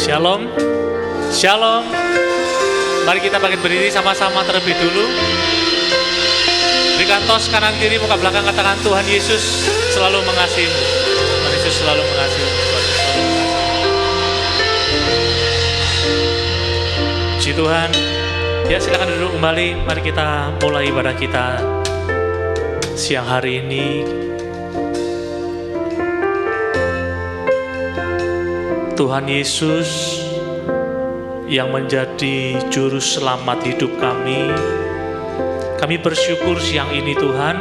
Shalom, shalom. Mari kita bangkit berdiri sama-sama terlebih dulu. Berikan tos kanan kiri, muka belakang, katakan Tuhan Yesus selalu mengasihimu. Tuhan Yesus selalu mengasihimu. Puji Tuhan. Ya, silakan duduk kembali. Mari kita mulai ibadah kita siang hari ini. Tuhan Yesus yang menjadi juru selamat hidup kami bersyukur siang ini Tuhan.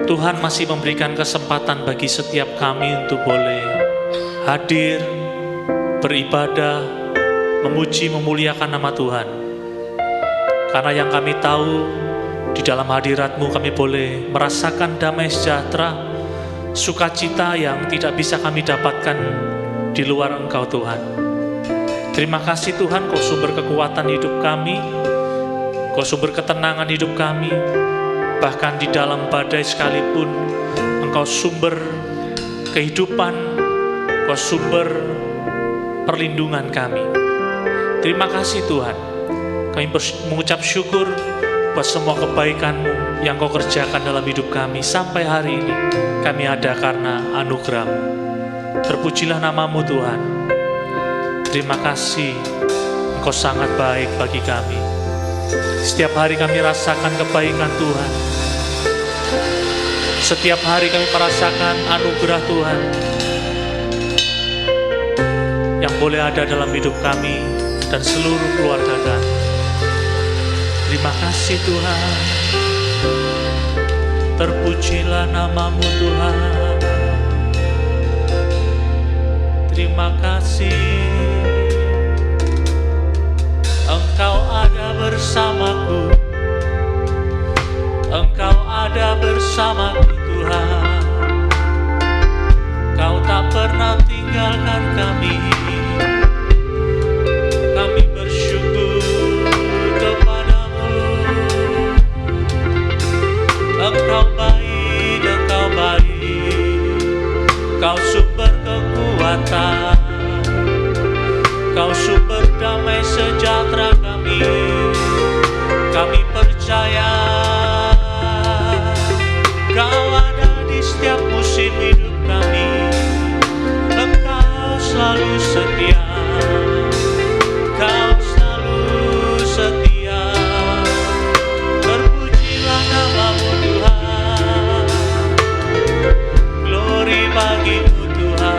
Tuhan masih memberikan kesempatan bagi setiap kami untuk boleh hadir, beribadah, memuji, memuliakan nama Tuhan. Karena yang kami tahu, di dalam hadirat-Mu kami boleh merasakan damai sejahtera, sukacita yang tidak bisa kami dapatkan di luar Engkau Tuhan. Terima kasih Tuhan, Kau sumber kekuatan hidup kami, Kau sumber ketenangan hidup kami. Bahkan di dalam badai sekalipun, Engkau sumber kehidupan, Kau sumber perlindungan kami. Terima kasih Tuhan. Kami mengucap syukur buat semua kebaikan-Mu yang Kau kerjakan dalam hidup kami. Sampai hari ini kami ada karena anugerah-Mu. Terpujilah nama-Mu Tuhan. Terima kasih, Engkau sangat baik bagi kami. Setiap hari kami rasakan kebaikan Tuhan. Setiap hari kami merasakan anugerah Tuhan yang boleh ada dalam hidup kami dan seluruh keluarga kami. Terima kasih Tuhan. Terpujilah nama-Mu Tuhan. Terima kasih, Engkau ada bersamaku, Engkau ada bersamaku Tuhan. Kau tak pernah tinggalkan kami. Kami bersyukur kepadamu. Engkau baik, Engkau baik. Kau sumber kekuatan, Kau sumber damai sejahtera kami. Kami percaya Kau ada di setiap musim hidup kami. Engkau selalu setia, Kau selalu setia. Terpujilah nama-Mu Tuhan. Glory bagi-Mu Tuhan.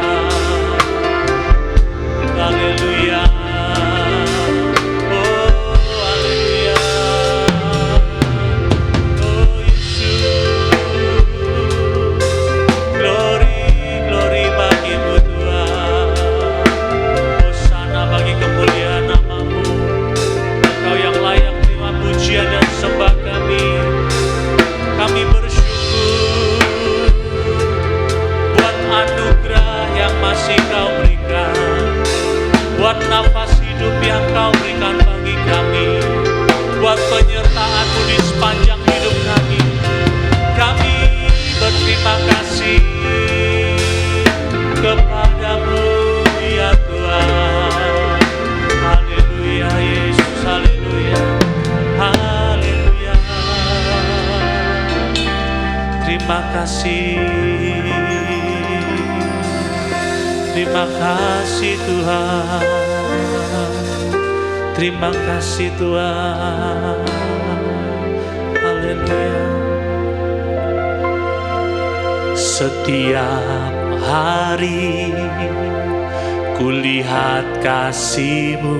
Haleluya. Oh haleluya. Oh Yesus. Glory, glory bagi-Mu Tuhan. Hosana bagi kemuliaan nama-Mu. Engkau yang layak terima pujian dan sembah kami. Kami bersyukur buat anugerah yang masih Kau berikan, buat nafas hidup yang Kau berikan bagi kami, buat penyertaan-Mu di sepanjang hidup kami. Kami berterima kasih kepadamu ya Tuhan. Haleluya Yesus, haleluya, haleluya. Terima kasih, terima kasih Tuhan. Terima kasih Tuhan. Haleluya. Setiap hari kulihat kasih-Mu.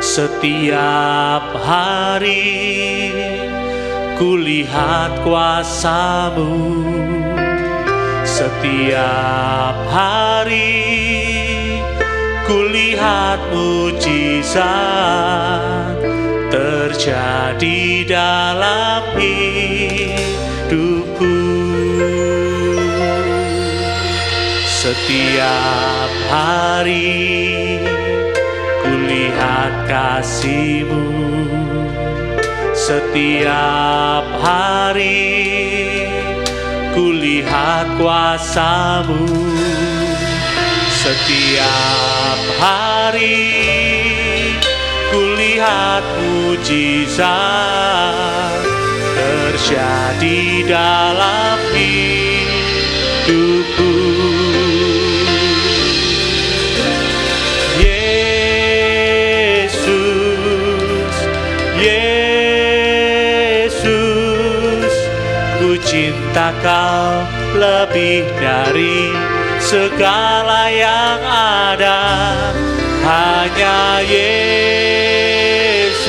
Setiap hari kulihat kuasa-Mu. Setiap hari kulihat mujizat terjadi dalam hidupku. Setiap hari kulihat kasih-Mu. Setiap hari kulihat kuasa-Mu. Setiap hari kulihat mujizat terjadi dalam hidupku. Yesus, Yesus, ku cinta Kau lebih dari segala yang ada. Hanya Yesus,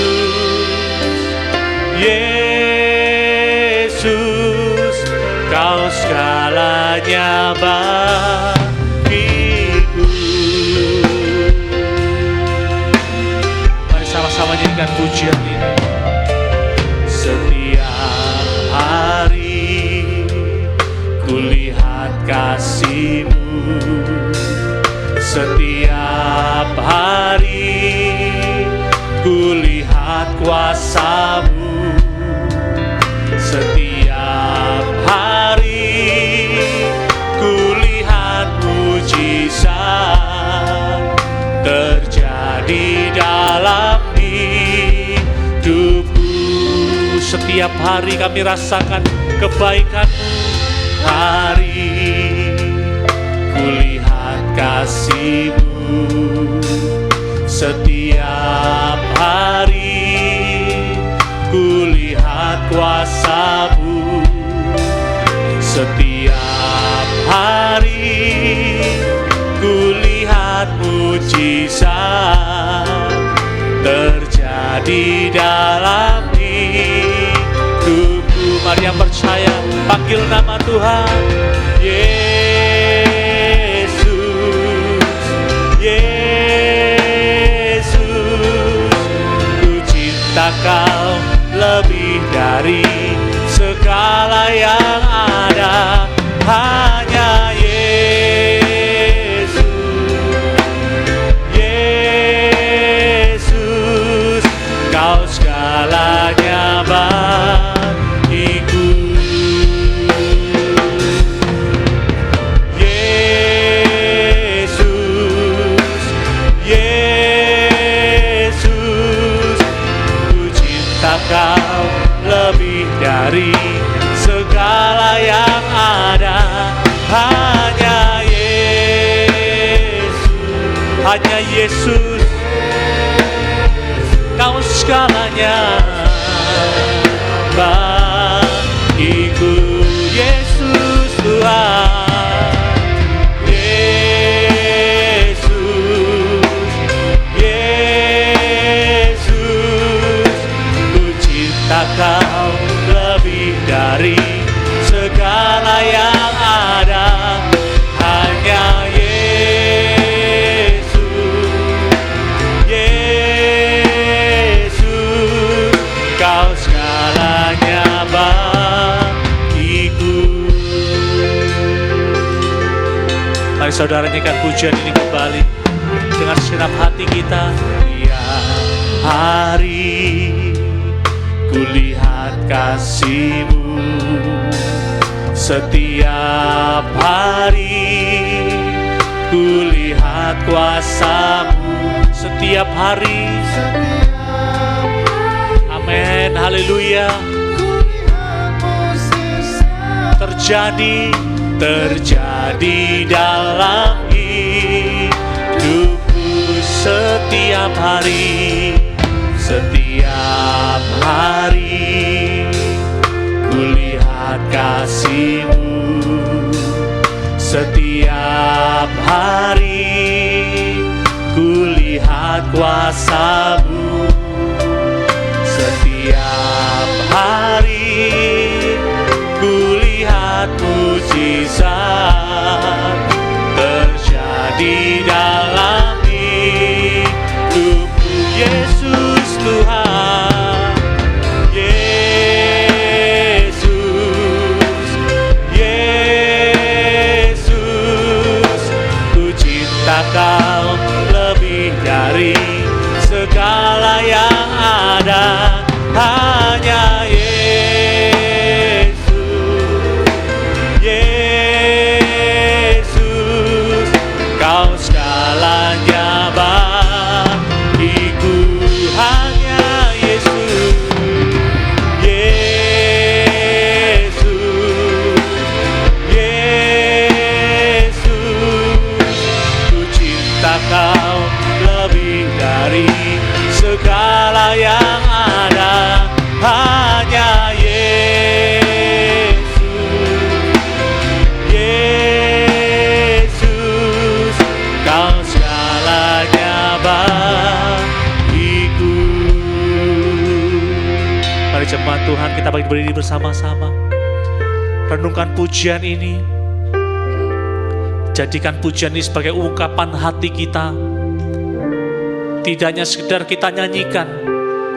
Yesus, Kau segalanya bagiku. Mari sama-sama nyanyikan pujian ini. Setiap hari kulihat kasih-Mu, setiap hari kulihat kuasa-Mu, setiap hari kulihat mujizat terjadi dalam hidupku. Setiap hari kami rasakan kebaikan-Mu. Hari kulihat kasih-Mu, setiap hari kulihat kuasa-Mu, setiap hari kulihat mujizat terjadi dalam hidupku. Mari yang percaya, panggil nama Tuhan. Yesus, Yesus, ku cinta Kau lebih dari segala yang ada. Hanya Yesus, Yesus, Kau segalanya bagiku. Yesus, Yesus, ku cinta Kau lebih dari segala yang ada. Hanya Yesus, hanya Yesus, Kau segalanya bagiku. Yesus Tuhan, Yesus, Yesus, ku cinta Kau lebih dari segala yang ada. Hanya Yesus, Yesus, Kau segalanya bagiku. Mari saudara nyanyikan pujian ini kembali dengan segenap hati kita. Tiap hari kulihat kasih-Mu, setiap hari kulihat kuasa-Mu, setiap hari. Amin, haleluya. Terjadi dalam hidupku setiap hari, setiap hari kulihat kasih-Mu, setiap hari kulihat kuasa-Mu, setiap hari kulihat mujizat terjadi dalam hidupku. Yesus Tuhan, Yesus, Yesus, ku cinta Kau lebih dari segala yang ada. Hanya Yesus, Yesus, Kau segalanya bagiku. lebih dari segala yang ada. Hanya Yesus, Kau segalanya bagiku. Mari jemaat Tuhan, kita berdiri bersama-sama. Renungkan pujian ini. Jadikan pujian ini sebagai ungkapan hati kita. Tidak hanya sekedar kita nyanyikan,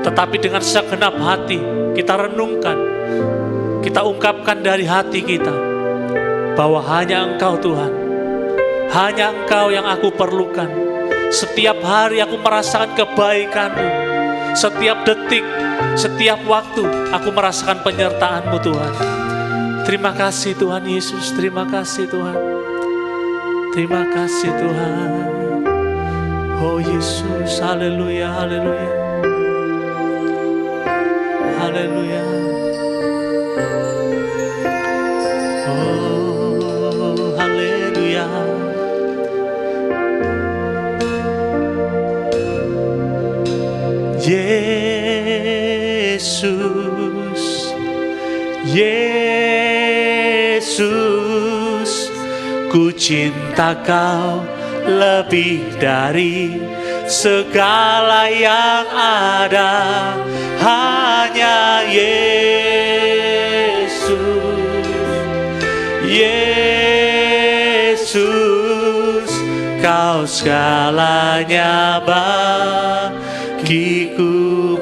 tetapi dengan segenap hati kita renungkan, kita ungkapkan dari hati kita bahwa hanya Engkau Tuhan, hanya Engkau yang aku perlukan. Setiap hari aku merasakan kebaikan-Mu, setiap detik, setiap waktu aku merasakan penyertaan-Mu Tuhan. Terima kasih Tuhan Yesus, terima kasih Tuhan, terima kasih Tuhan. Oh Yesus, haleluya, haleluya, haleluya. Oh haleluya. Yesus, Yesus, ku cinta Kau lebih dari segala yang ada. Hanya Yesus, Yesus, Kau segalanya bagiku.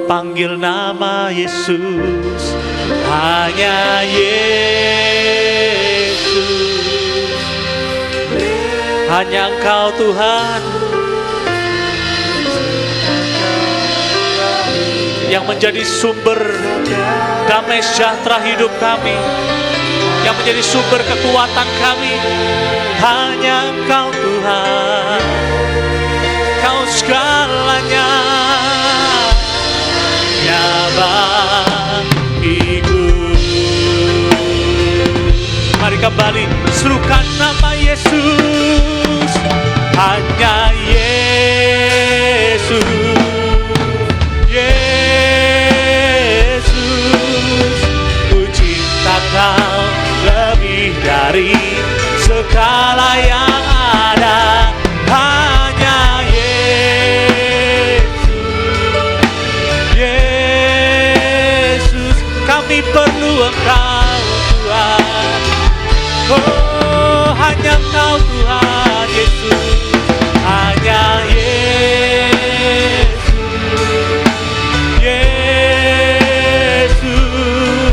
Panggil nama Yesus, hanya Yesus, hanya Engkau Tuhan yang menjadi sumber damai sejahtera hidup kami, yang menjadi sumber kekuatan kami. Hanya Engkau Tuhan, Kau segalanya ya bagiku. Mari kembali serukan nama Yesus, hanya Yesus, Yesus, ku cinta Kau lebih dari segala yang ada. Hanya Yesus, Yesus, kami perlu Engkau Tuhan. Oh, hanya Engkau Tuhan Yesus, hanya Yesus, Yesus,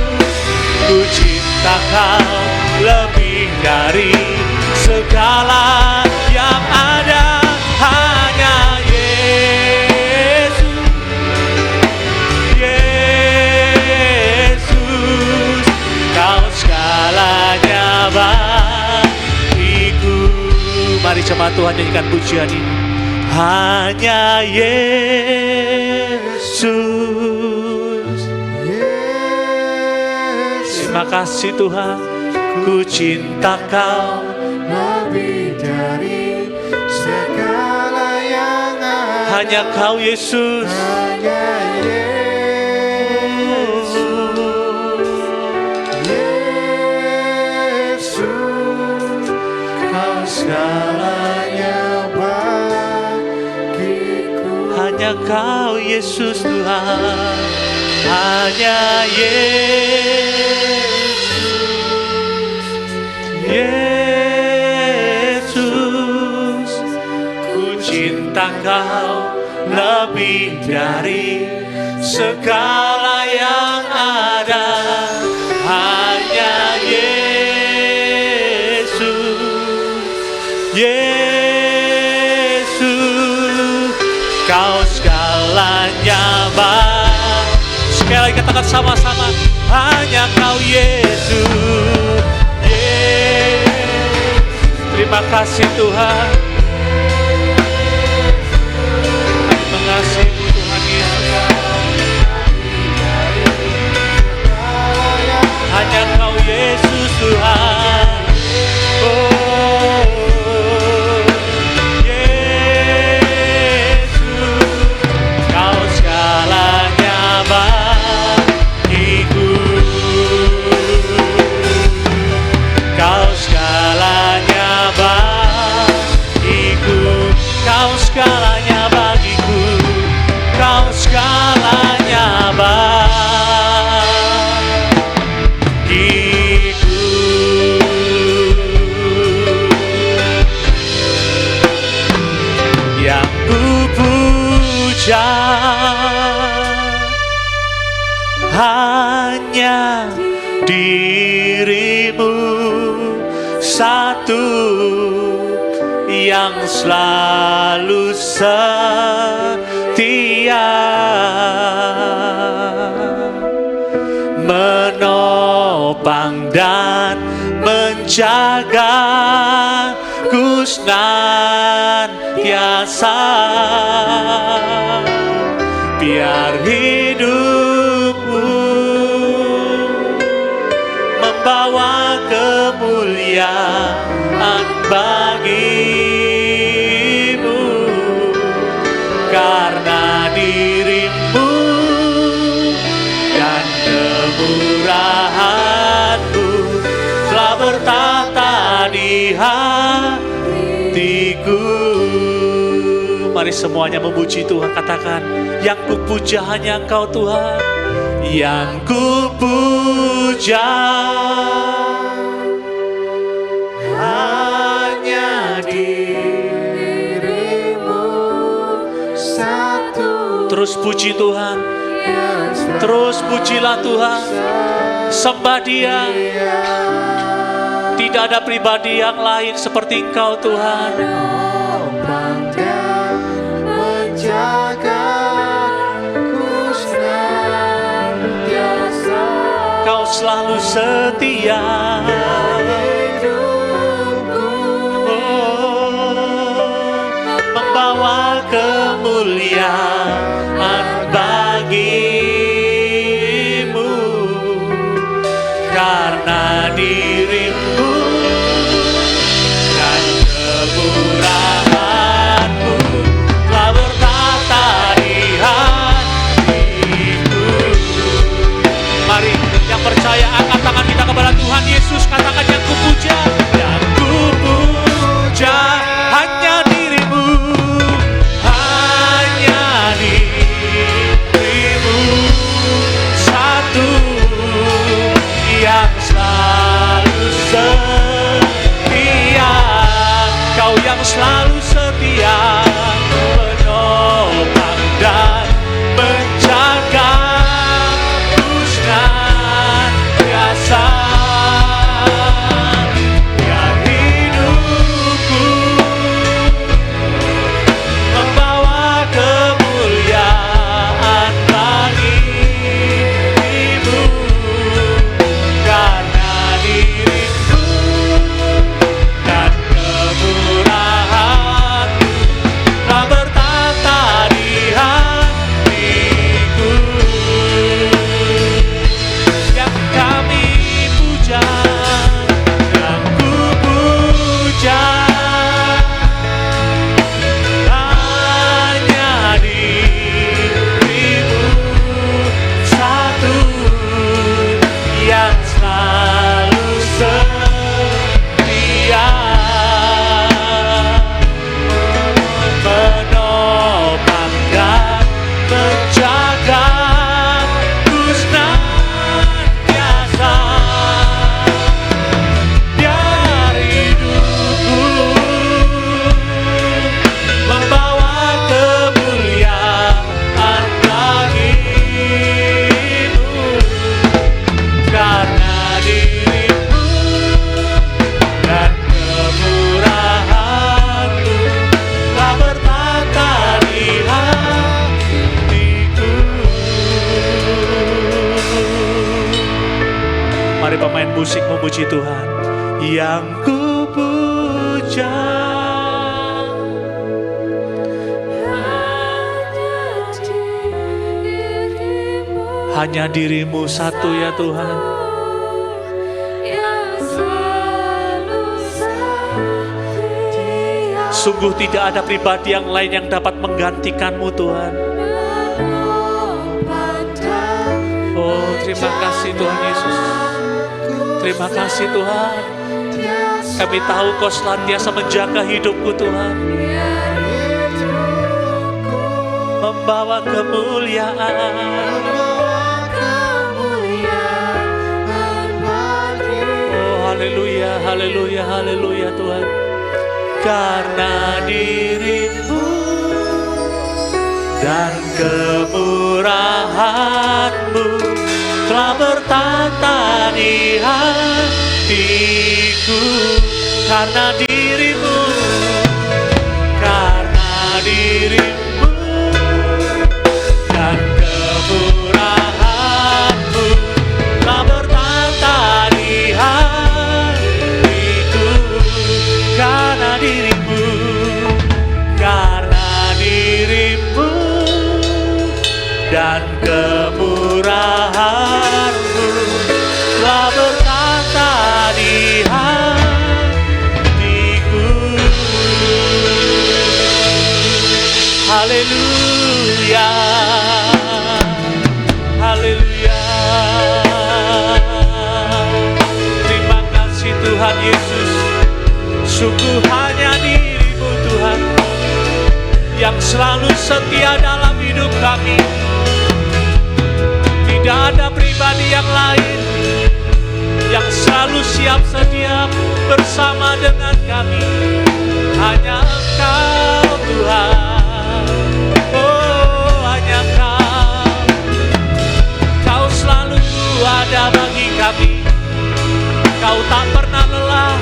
ku cinta Kau lebih dari segala yang ada. Hanya Yesus, Yesus, Kau segalanya bagiku. Mari jemaat Tuhan nyanyikan pujian ini. Hanya Yesus, terima kasih Tuhan, ku cinta Kau lebih dari segala yang ada. hanya Kau Yesus, Hanya Yesus, Yesus, Kau segalanya bagiku. hanya Kau Yesus Tuhan, hanya Yesus, ku cinta Kau lebih dari segala yang ada. Hanya Yesus, Yesus, Kau segalanya baik. Sekali lagi katakan sama-sama, hanya Kau Yesus, Yesus. Terima kasih Tuhan, kami mengasihi-Mu Tuhan Yesus. Hanya Kau Yesus Tuhan. Oh, Yesus, segalanya bagiku, Kau segalanya bagiku. Yang ku puja hanya dirimu satu, yang selalu setia menopang dan menjaga ku senantiasa. Biar hidupku membawa kemuliaan bagimu, karena dirimu dan kemurahanmu telah bertata di hatiku. Mari semuanya memuji Tuhan, katakan, yang ku puja hanya Engkau Tuhan, yang ku puja hanya dirimu satu. Terus puji Tuhan, terus pujilah Tuhan, sembah Dia. Tidak ada pribadi yang lain seperti Engkau Tuhan. Menopang dan menjaga ku senantiasa. Kau selalu setia. Membawa kemuliaan bagimu, karena dirimu dan kemurahanmu telah bertata di hatiku. Mari yang percaya angkat tangan kita kepada Tuhan Yesus, katakan, yang ku puja, yang ku puja hanya dirimu, hanya dirimu satu, yang selalu setia. Kau yang selalu setia menopang dan menjaga ku senantiasa. Biar hidupku membawa kemuliaan bagimu, karena dirimu dan kemurahanmu telah bertata di hatiku. Yang kami puja, yang ku puja hanya dirimu satu, yang selalu setia menopang dan menjaga ku senantiasa. Biar hidupku membawa kemuliaan bagimu, karena dirimu dan kemurahanmu telah bertata di hatiku. Mari pemain musik memuji Tuhan, yang ku puja hanya dirimu satu, ya Tuhan. Sungguh tidak ada pribadi yang lain yang dapat menggantikan-Mu Tuhan. Oh, terima kasih Tuhan Yesus. Terima kasih Tuhan. Kami tahu Kau senantiasa menjaga hidupku Tuhan. membawa kemuliaan. Oh haleluya, haleluya, haleluya Tuhan. Karena dirimu dan kemurahan-Mu telah bertata di hatiku. Karena dirimu, karena dirimu dan kemurahan-Mu telah bertata di hatiku. Karena dirimu, karena dirimu dan kemurahan-Mu telah bertata di hatiku. Haleluya, haleluya. Terima kasih Tuhan Yesus. Sungguh hanya dirimu Tuhan yang selalu setia dalam hidup kami. Tidak ada pribadi yang lain yang selalu siap sedia bersama dengan kami. Hanya Engkau Tuhan. Oh hanya Engkau. Kau selalu ada bagi kami. Kau tak pernah lelah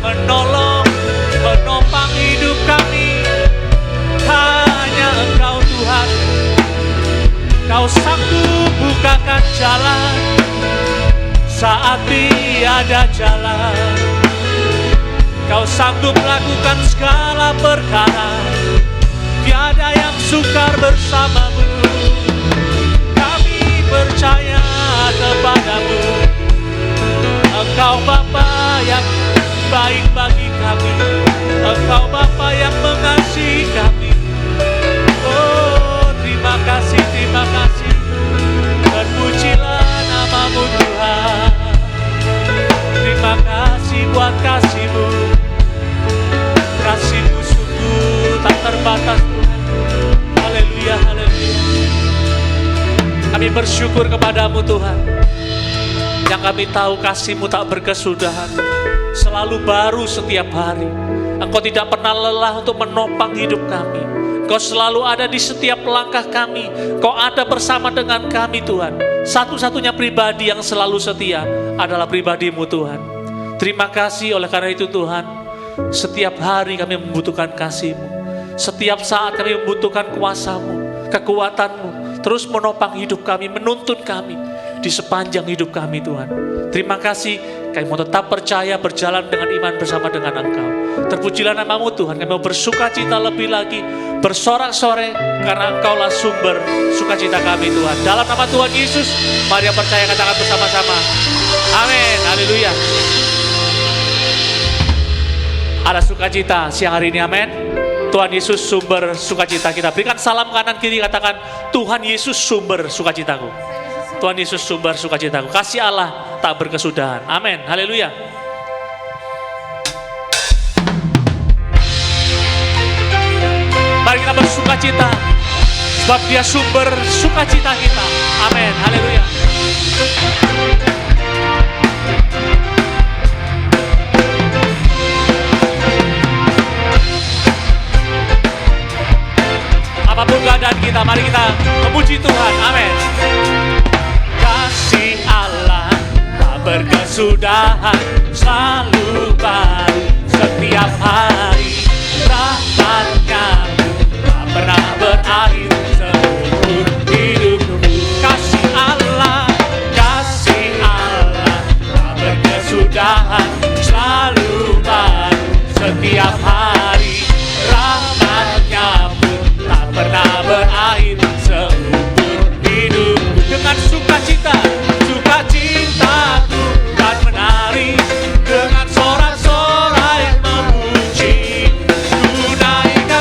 menolong, menopang hidup kami. Hanya Engkau Tuhan. Kau sanggup bukakan jalan saat tiada jalan. Kau sanggup melakukan segala perkara. Tiada yang sukar bersama-Mu. Kami percaya kepadamu. Engkau Bapa yang baik bagi kami. Engkau Bapa yang mengasihi kami. Oh terima kasih, terima kasih. Terpujilah nama-Mu Tuhan. Terima kasih buat kasih-Mu. Kasih-Mu sungguh tak terbatas Tuhan. Haleluya, haleluya. Kami bersyukur kepadamu Tuhan. Yang kami tahu kasih-Mu tak berkesudahan. Selalu baru setiap hari. Engkau tidak pernah lelah untuk menopang hidup kami. Engkau selalu ada di setiap langkah kami. Engkau ada bersama dengan kami Tuhan. Satu-satunya pribadi yang selalu setia adalah pribadi-Mu Tuhan. Terima kasih oleh karena itu Tuhan. Setiap hari kami membutuhkan kasih-Mu. Setiap saat kami membutuhkan kuasa-Mu, kekuatan-Mu. Terus menopang hidup kami, menuntun kami di sepanjang hidup kami Tuhan. Terima kasih, kami mau tetap percaya berjalan dengan iman bersama dengan Engkau. Terpujilah nama-Mu Tuhan, kami mau bersuka cita lebih lagi, bersorak-sorai karena Engkaulah sumber sukacita kami Tuhan. Dalam nama Tuhan Yesus, mari yang percaya katakan bersama-sama. Amin, haleluya. Ada sukacita siang hari ini, amin. Tuhan Yesus sumber sukacita kita. Berikan salam kanan kiri, katakan Tuhan Yesus sumber sukacitaku. Tuhan Yesus sumber sukacitaku. Kasih Allah tak berkesudahan. Amin. Haleluya. Mari kita bersukacita sebab Dia sumber sukacita kita. Amin. Haleluya. Apapun keadaan kita, mari kita memuji Tuhan. Amin. Kasih Allah tak berkesudahan, selalu baru setiap hari. Rahmat-Nya tak pernah berakhir seumur hidupku. Kasih Allah tak berkesudahan, selalu baru setiap hari. Rahmat-Nya pun tak pernah berakhir seumur hidup. Dengan sukacita, sukacitaku kan menari. Dengan sorak-sorai memuji, ku naikkan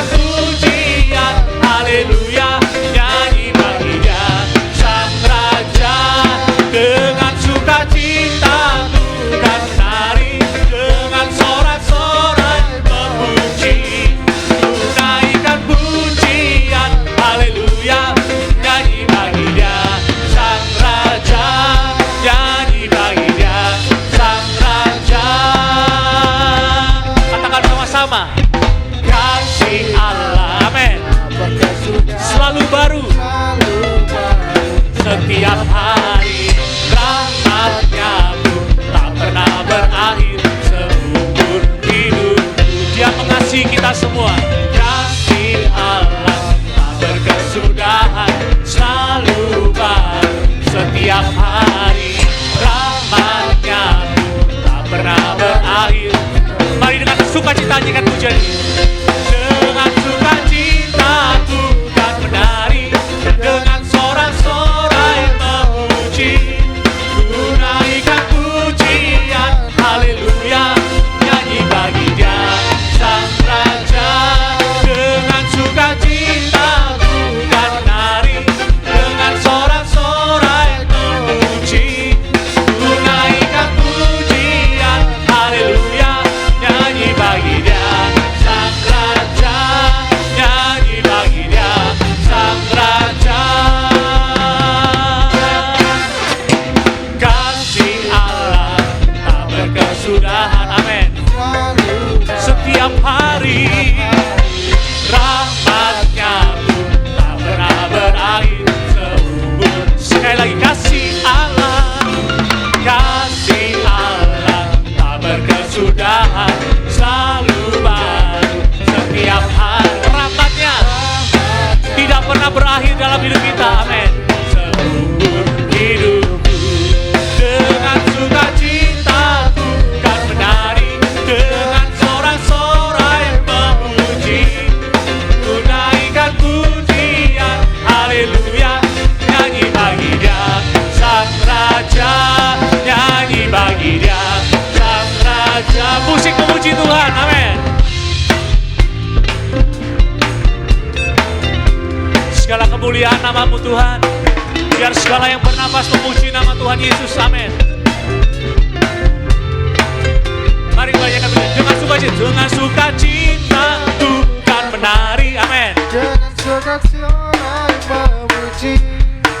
setiap hari. Rahmat-Nya pun tak pernah berakhir seumur hidupku. Dia mengasihi kita semua. Kasih Allah tak berkesudahan, selalu baru setiap hari. Rahmat-Nya pun tak pernah berakhir. Mari dengan sukacita nyanyikan pujian ini. Dengan sukacita ku kan menari, dengan sorak-sorai memuji, ku naikkan pujian, haleluya, nyanyi bagi Dia Sang Raja. Dengan sukacita ku kan menari, dengan sorak-sorai memuji, ku naikkan pujian, haleluya, nyanyi bagi Dia Sang Raja, nyanyi bagi Dia Sang Raja. Kasih Allah tak berkesudahan, amin, setiap hari. Rahmat-Nya pun tak pernah berakhir seumur. Sekali lagi, kasih Allah tak berkesudahan, selalu baru setiap hari. Rahmat-Nya tidak pernah berakhir dalam hidup kita, amin, seumur hidupku. Dengan sukacita ku kan menari, dengan sorak-sorai memuji, ku naikkan pujian, haleluya, nyanyi bagi Dia Sang Raja, nyanyi bagi Dia Sang Raja. Musik memuji Tuhan, amin. Segala kemuliaan nama-Mu Tuhan. Biar segala yang bernapas memuji nama Tuhan Yesus, amin. Mari banyakan dengan sukacita. Dengan sukacita ku kan menari, amin. Dengan sorak-sorai memuji,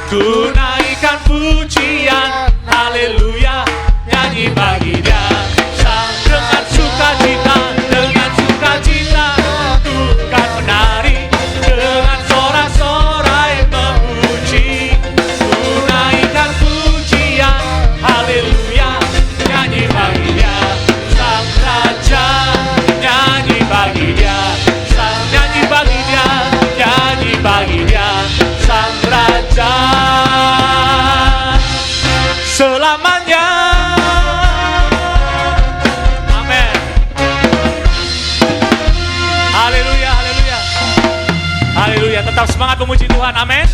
Ku naikkan pujian, haleluya, nyanyi bagi Dia Sang. Dengan sukacita, dengan sukacita ku kan menari, dengan sorak-sorai memuji, ku naikkan pujian, haleluya, nyanyi bagi Dia Sang Raja, nyanyi bagi Dia Sang, nyanyi bagi Dia, nyanyi bagi Dia Sang Raja selamanya. Amin. Haleluya, haleluya. Haleluya, tetap semangat memuji Tuhan, amin.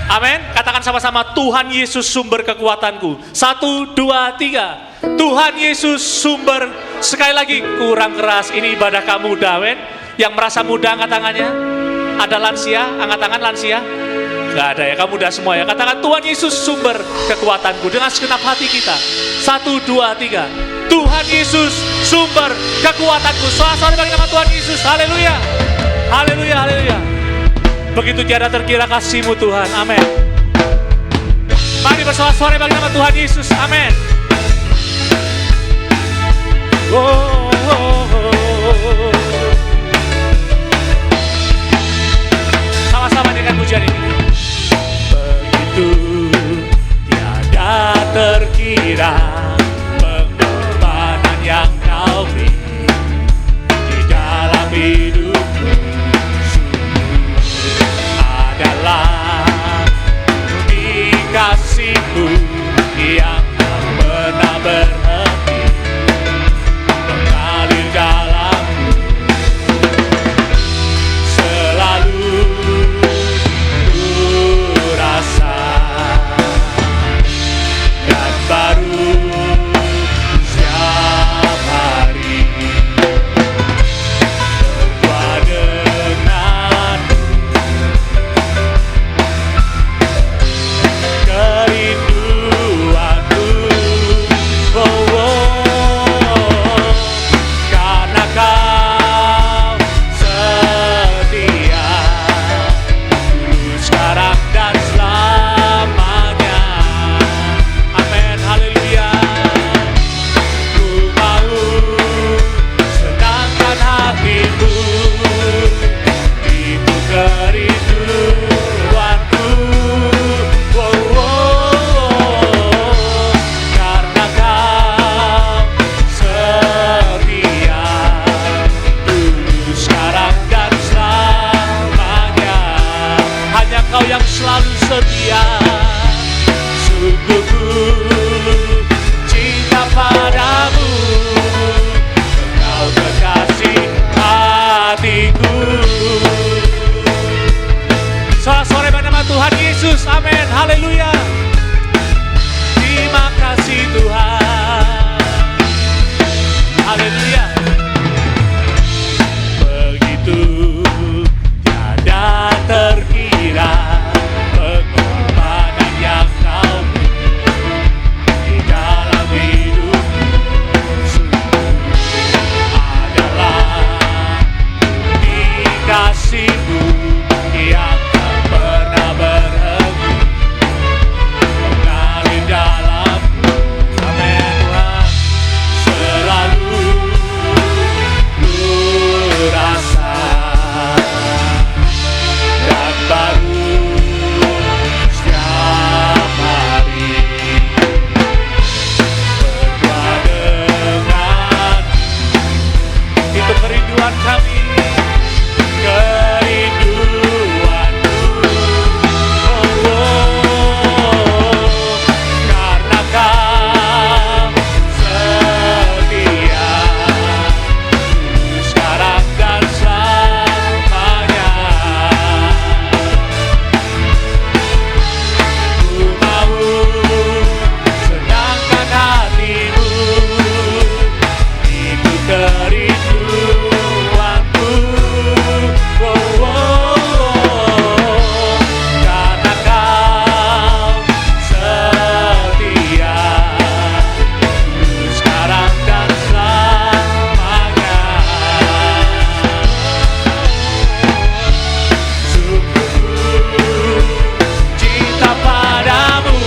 Amin. Katakan sama-sama, Tuhan Yesus sumber kekuatanku. 1, 2, 3. Tuhan Yesus sumber. Sekali lagi, kurang keras. Ini ibadah kamu muda, amin. Yang merasa muda angkat tangannya. Ada lansia, angkat tangan lansia. Gak ada ya, kamu muda semua ya. Katakan, Tuhan Yesus sumber kekuatanku. Dengan segenap hati kita. 1, 2, 3. Tuhan Yesus sumber kekuatanku. Soal-soal bagi nama Tuhan Yesus. Haleluya. Haleluya, haleluya. Begitu tiada terkira kasih-Mu Tuhan, amin. Mari bersorak-sorai bagi nama Tuhan Yesus, amin. Oh, oh, oh. Sama-sama dengan pujian ini. Begitu tiada terkira pengorbanan yang Kau beri di dalam hidupku. Sungguh adalah murni kasih-Mu yang tak pernah berhenti. selalu setia. Sungguh ku cinta padamu, Engkau kekasih hatiku. Sore bernama Tuhan Yesus, amin, haleluya. Terima kasih Tuhan, haleluya. Begitu tiada terkira pengorbanan yang kau di dalam hidup, adalah di kasih-Mu yang tak pernah berhenti mengalir dalam, amin Tuhan, selalu ku rasa dan baru setiap hari berdoa dengan itu kerinduan kami, kerinduanmu. Karena Kau setia sekarang dan selamanya. Ku mau senangkan hatimu, itu kerinduanku. Karena Kau setia sekarang dan selamanya. Sungguh cinta padamu,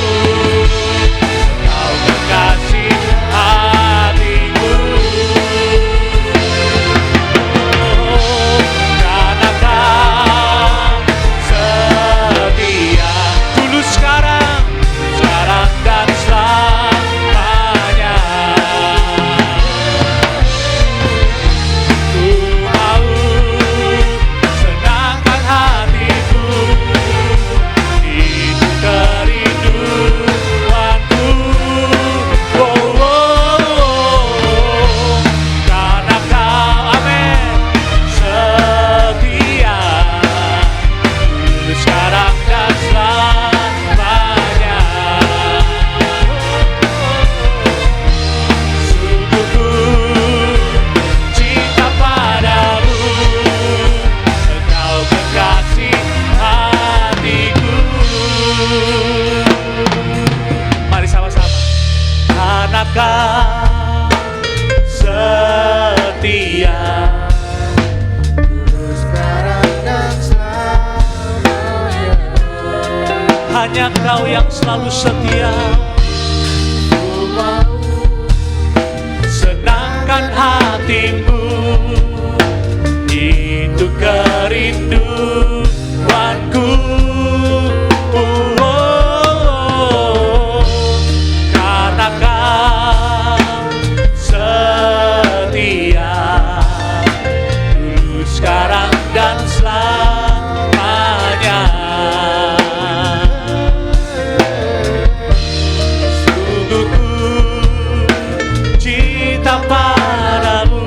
Engkau kekasih hatiku. Karena Kau setia dulu, sekarang dan selamanya. Ku mau senangkan hatiku, itu kerinduanku. Karena Kau, amin, setia sekarang dan selamanya. Sungguh ku cinta padamu, Engkau kekasih hatiku. Mari sama-sama. Karena Kau setia, sekarang dan selamanya. hanya Kau yang selalu setia. Ku mau Senangkan hatimu, itu kerinduanku. Karena Kau setia dulu, sekarang dan selamanya. Sungguh ku cinta padamu,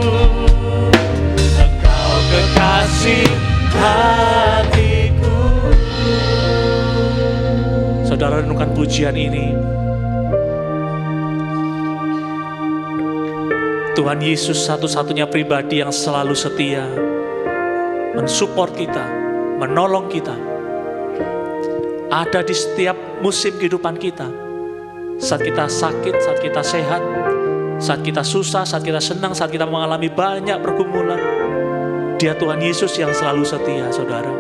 Engkau kekasih hatiku. Saudara, renungkan pujian ini. Tuhan Yesus satu-satunya pribadi yang selalu setia mensupport kita, menolong kita, ada di setiap musim kehidupan kita. Saat kita sakit, saat kita sehat, saat kita susah, saat kita senang, saat kita mengalami banyak pergumulan, Dia Tuhan Yesus yang selalu setia, saudara.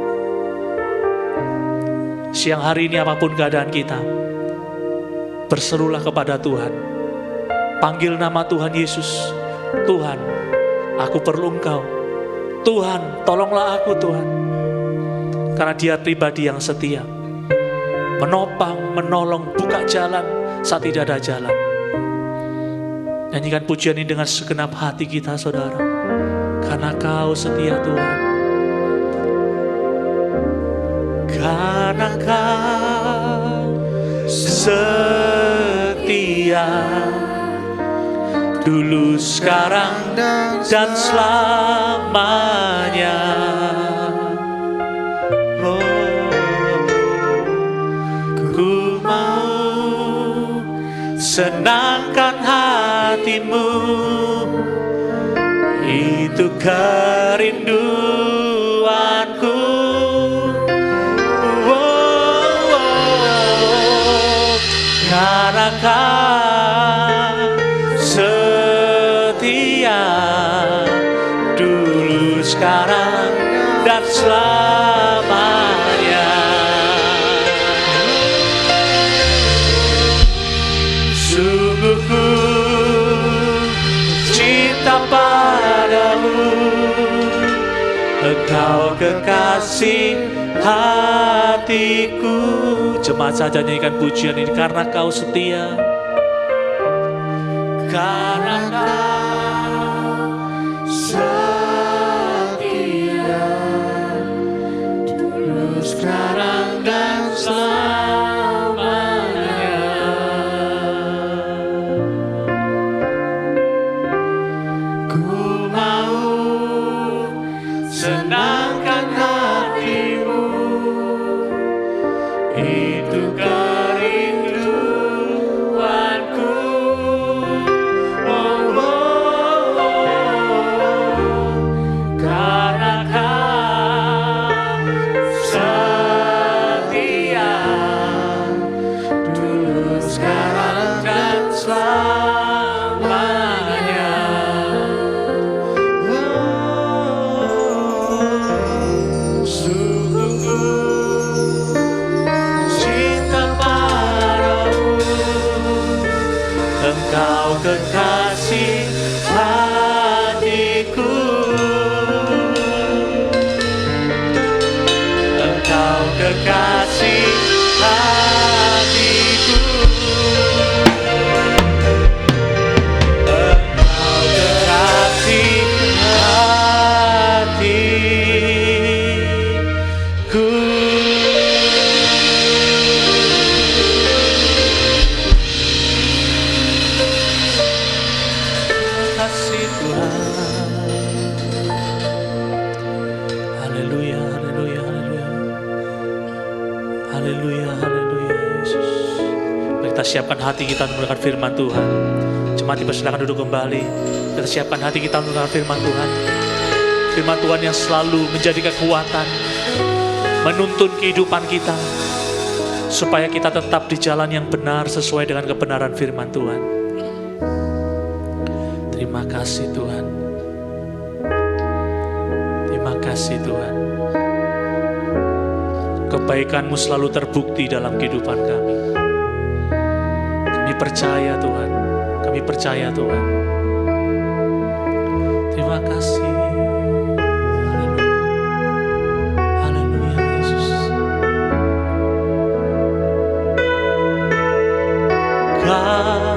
Siang hari ini apapun keadaan kita, berserulah kepada Tuhan. Panggil nama Tuhan Yesus. Tuhan, aku perlu Engkau. Tuhan, tolonglah aku Tuhan. Karena Dia pribadi yang setia, menopang, menolong, buka jalan saat tidak ada jalan. Nyanyikan pujian ini dengan segenap hati kita, saudara. Karena Kau setia Tuhan. Karena karena Kau setia, dulu, sekarang, dan selamanya. Oh, ku mau senangkan hatimu, itu kerinduanku. Karena Kau setia, dulu, sekarang, dan selamanya. Sungguh ku cinta padamu, Engkau kekasih hatiku. Jemaat saja nyanyikan pujian ini, karena Kau setia, karena Kau setia, dulu, sekarang, dan selamanya. Ku mau senangkan hatimu, itu kerinduanku. Oh, oh, oh, karena Kau setia, dulu, sekarang, dan selamanya. Sungguh ku cinta padamu, Engkau kekasih hatiku. Engkau kekasih hatiku. Engkau kekasih hatiku. Kasih Tuhan. Haleluya, haleluya, haleluya. Haleluya, haleluya, Yesus. Mari kita siapkan hati kita untuk mendengar firman Tuhan. Jemaat dipersilakan duduk kembali. Kita siapkan hati kita untuk mendengar firman Tuhan. Firman Tuhan yang selalu menjadi kekuatan, menuntun kehidupan kita, supaya kita tetap di jalan yang benar sesuai dengan kebenaran firman Tuhan. Terima kasih Tuhan. Terima kasih Tuhan. Kebaikan-Mu selalu terbukti dalam kehidupan kami. Kami percaya Tuhan. Kami percaya Tuhan. Terima kasih. Haleluya. Haleluya Yesus. Kau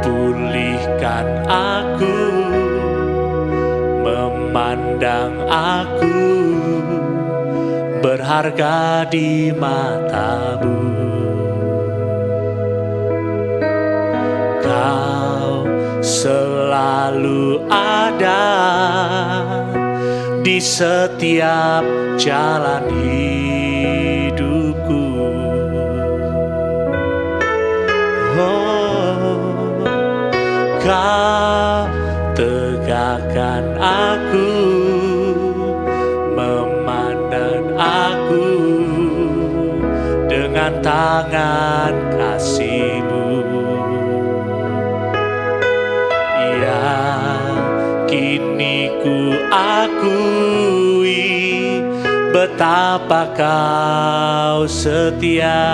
pulihkan aku, memandang aku berharga di mata-Mu. Kau selalu ada di setiap jalan hidupku. Oh, Kau tegakkan aku, memandang aku dengan tangan kasih-Mu. Ya, kini ku akui betapa Kau setia.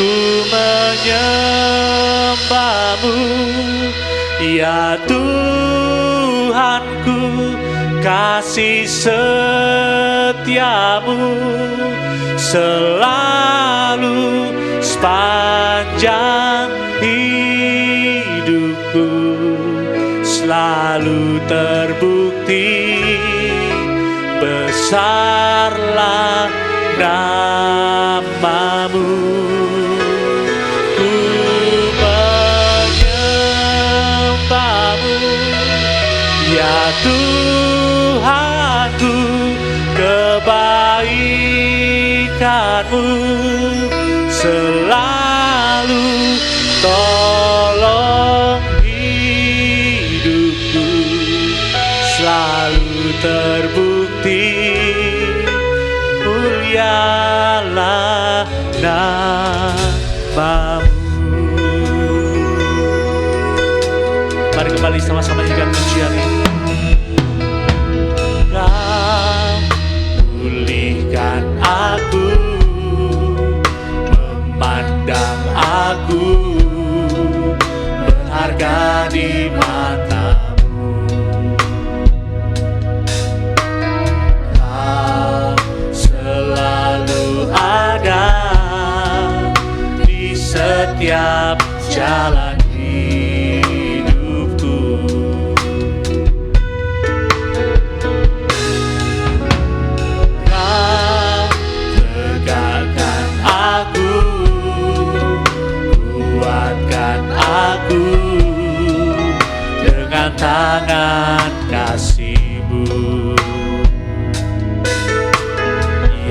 Ku menyembah-Mu, ya Tuhanku, kasih setia-Mu selalu sepanjang hidupku, selalu terbukti besarlah namamu. Ku menyembahmu, ya Tuhanku, kebaikanmu selalu tolong hidupku, selalu terbukti, mulialah namamu. Mari kembali sama-sama nyanyikan pujian ini. Kau pulihkan aku, memandang aku berharga di matamu. Kau selalu ada di setiap jalan hidupku. Kau tegakkan aku, kuatkan aku dengan tangan kasih-Mu.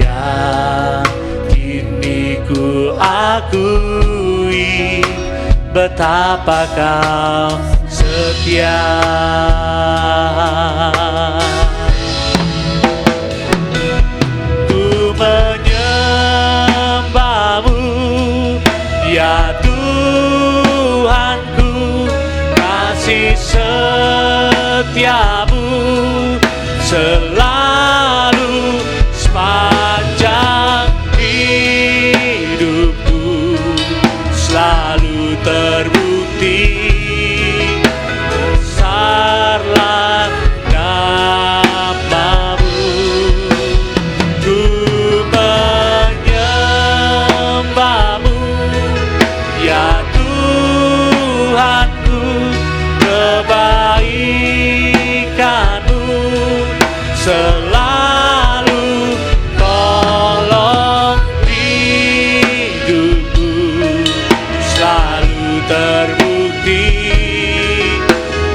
Yang kini ku akui betapa Kau setia. Ku menyembahmu, ya Tuhanku, kasih setiamu selalu sepanjang hidupku, selalu terbukti, besarlah namamu. Ku menyembahmu, ya Tuhanku, kebaikanmu selalu tolong hidupku, selalu terbukti,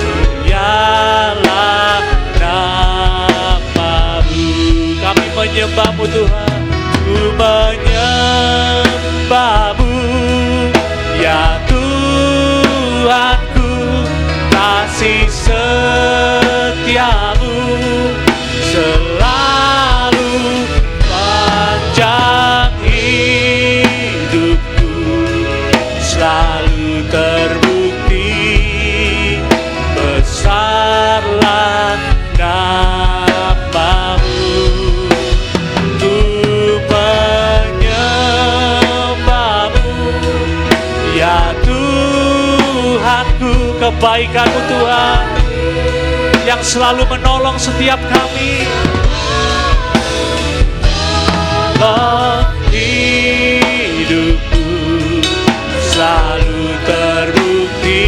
mulialah namamu. Kami menyembahmu Tuhan, ku menyembahmu, ya Tuhanku, kasih setiamu selalu panjang hidupku, selalu terbukti, besarlah namamu. Ku menyembahmu, ya Tuhanku, kebaikan-Mu Tuhan yang selalu menolong setiap kami. Tolong hidupku, selalu terbukti,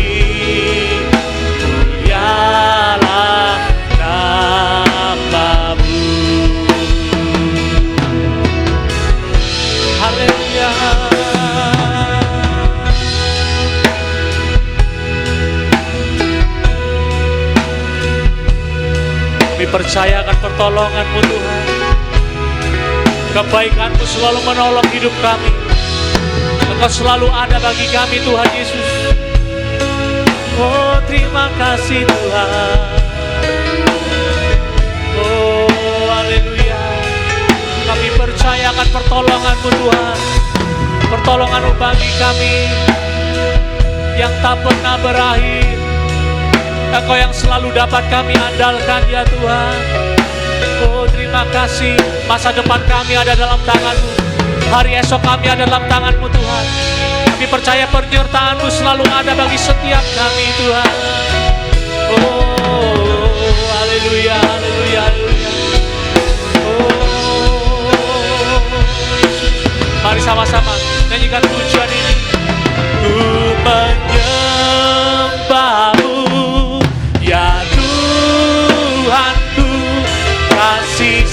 mulialah namamu. Haleluya. Kami percaya akan pertolongan-Mu Tuhan. Kebaikan-Mu selalu menolong hidup kami. Engkau selalu ada bagi kami Tuhan Yesus. Oh, terima kasih Tuhan. Oh, haleluya. Kami percaya akan pertolongan-Mu Tuhan. Pertolongan-Mu bagi kami yang tak pernah berakhir. Engkau yang selalu dapat kami andalkan ya Tuhan. Oh, terima kasih. Masa depan kami ada dalam tangan-Mu. Hari esok kami ada dalam tangan-Mu Tuhan. Kami percaya penyertaan-Mu selalu ada bagi setiap kami Tuhan. Oh, haleluya, haleluya, haleluya. Oh, mari sama-sama nyanyikan pujian ini. Ku menyembahmu, ya Tuhanku, kasih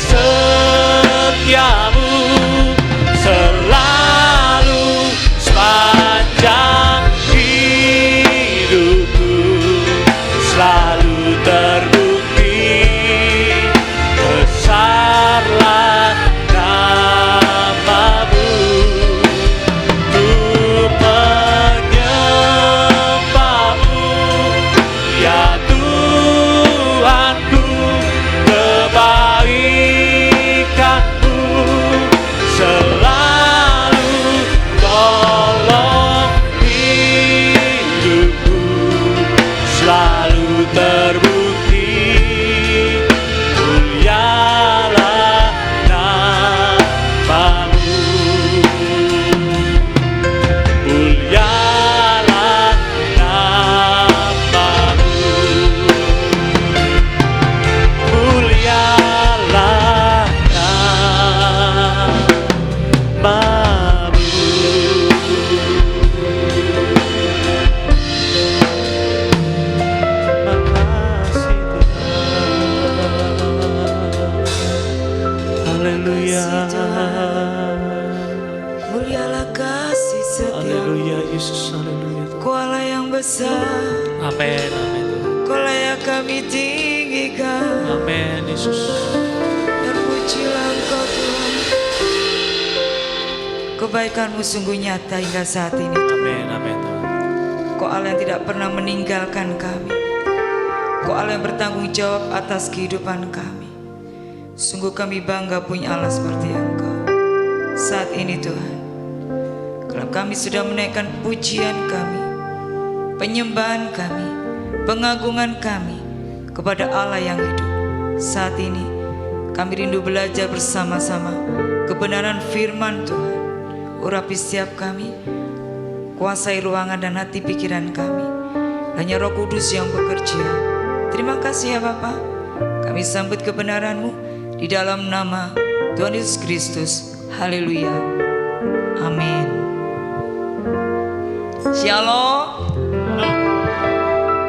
Amin, amin Tuhan. Kau layak kami tinggikan. Amin Yesus. Terpujilah Engkau Tuhan. Kebaikan-Mu sungguh nyata hingga saat ini. Amin, amin Tuhan. Kau Allah yang tidak pernah meninggalkan kami. Kau Allah yang bertanggung jawab atas kehidupan kami. Sungguh kami bangga punya Allah seperti Engkau. Saat ini Tuhan, kalau kami sudah menaikkan pujian kami, penyembahan kami, pengagungan kami kepada Allah yang hidup. Saat ini kami rindu belajar bersama-sama kebenaran firman Tuhan. Urapi setiap kami, kuasai ruangan dan hati pikiran kami. Hanya Roh Kudus yang bekerja. Terima kasih ya Bapa. Kami sambut kebenaran-Mu di dalam nama Tuhan Yesus Kristus. Haleluya. Amin. Shalom.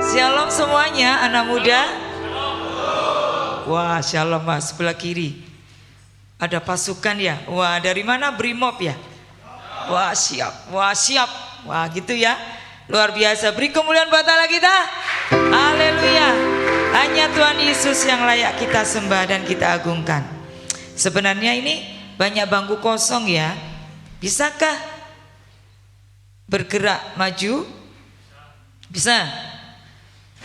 Shalom semuanya anak muda. Wah, shalom Mas, sebelah kiri ada pasukan ya. Wah, dari mana? Brimob ya. Wah siap, wah siap, wah gitu ya. Luar biasa. Beri kemuliaan buat Allah kita. Haleluya. Hanya Tuhan Yesus yang layak kita sembah dan kita agungkan. Sebenarnya ini banyak bangku kosong ya. Bisakah bergerak maju? Bisa?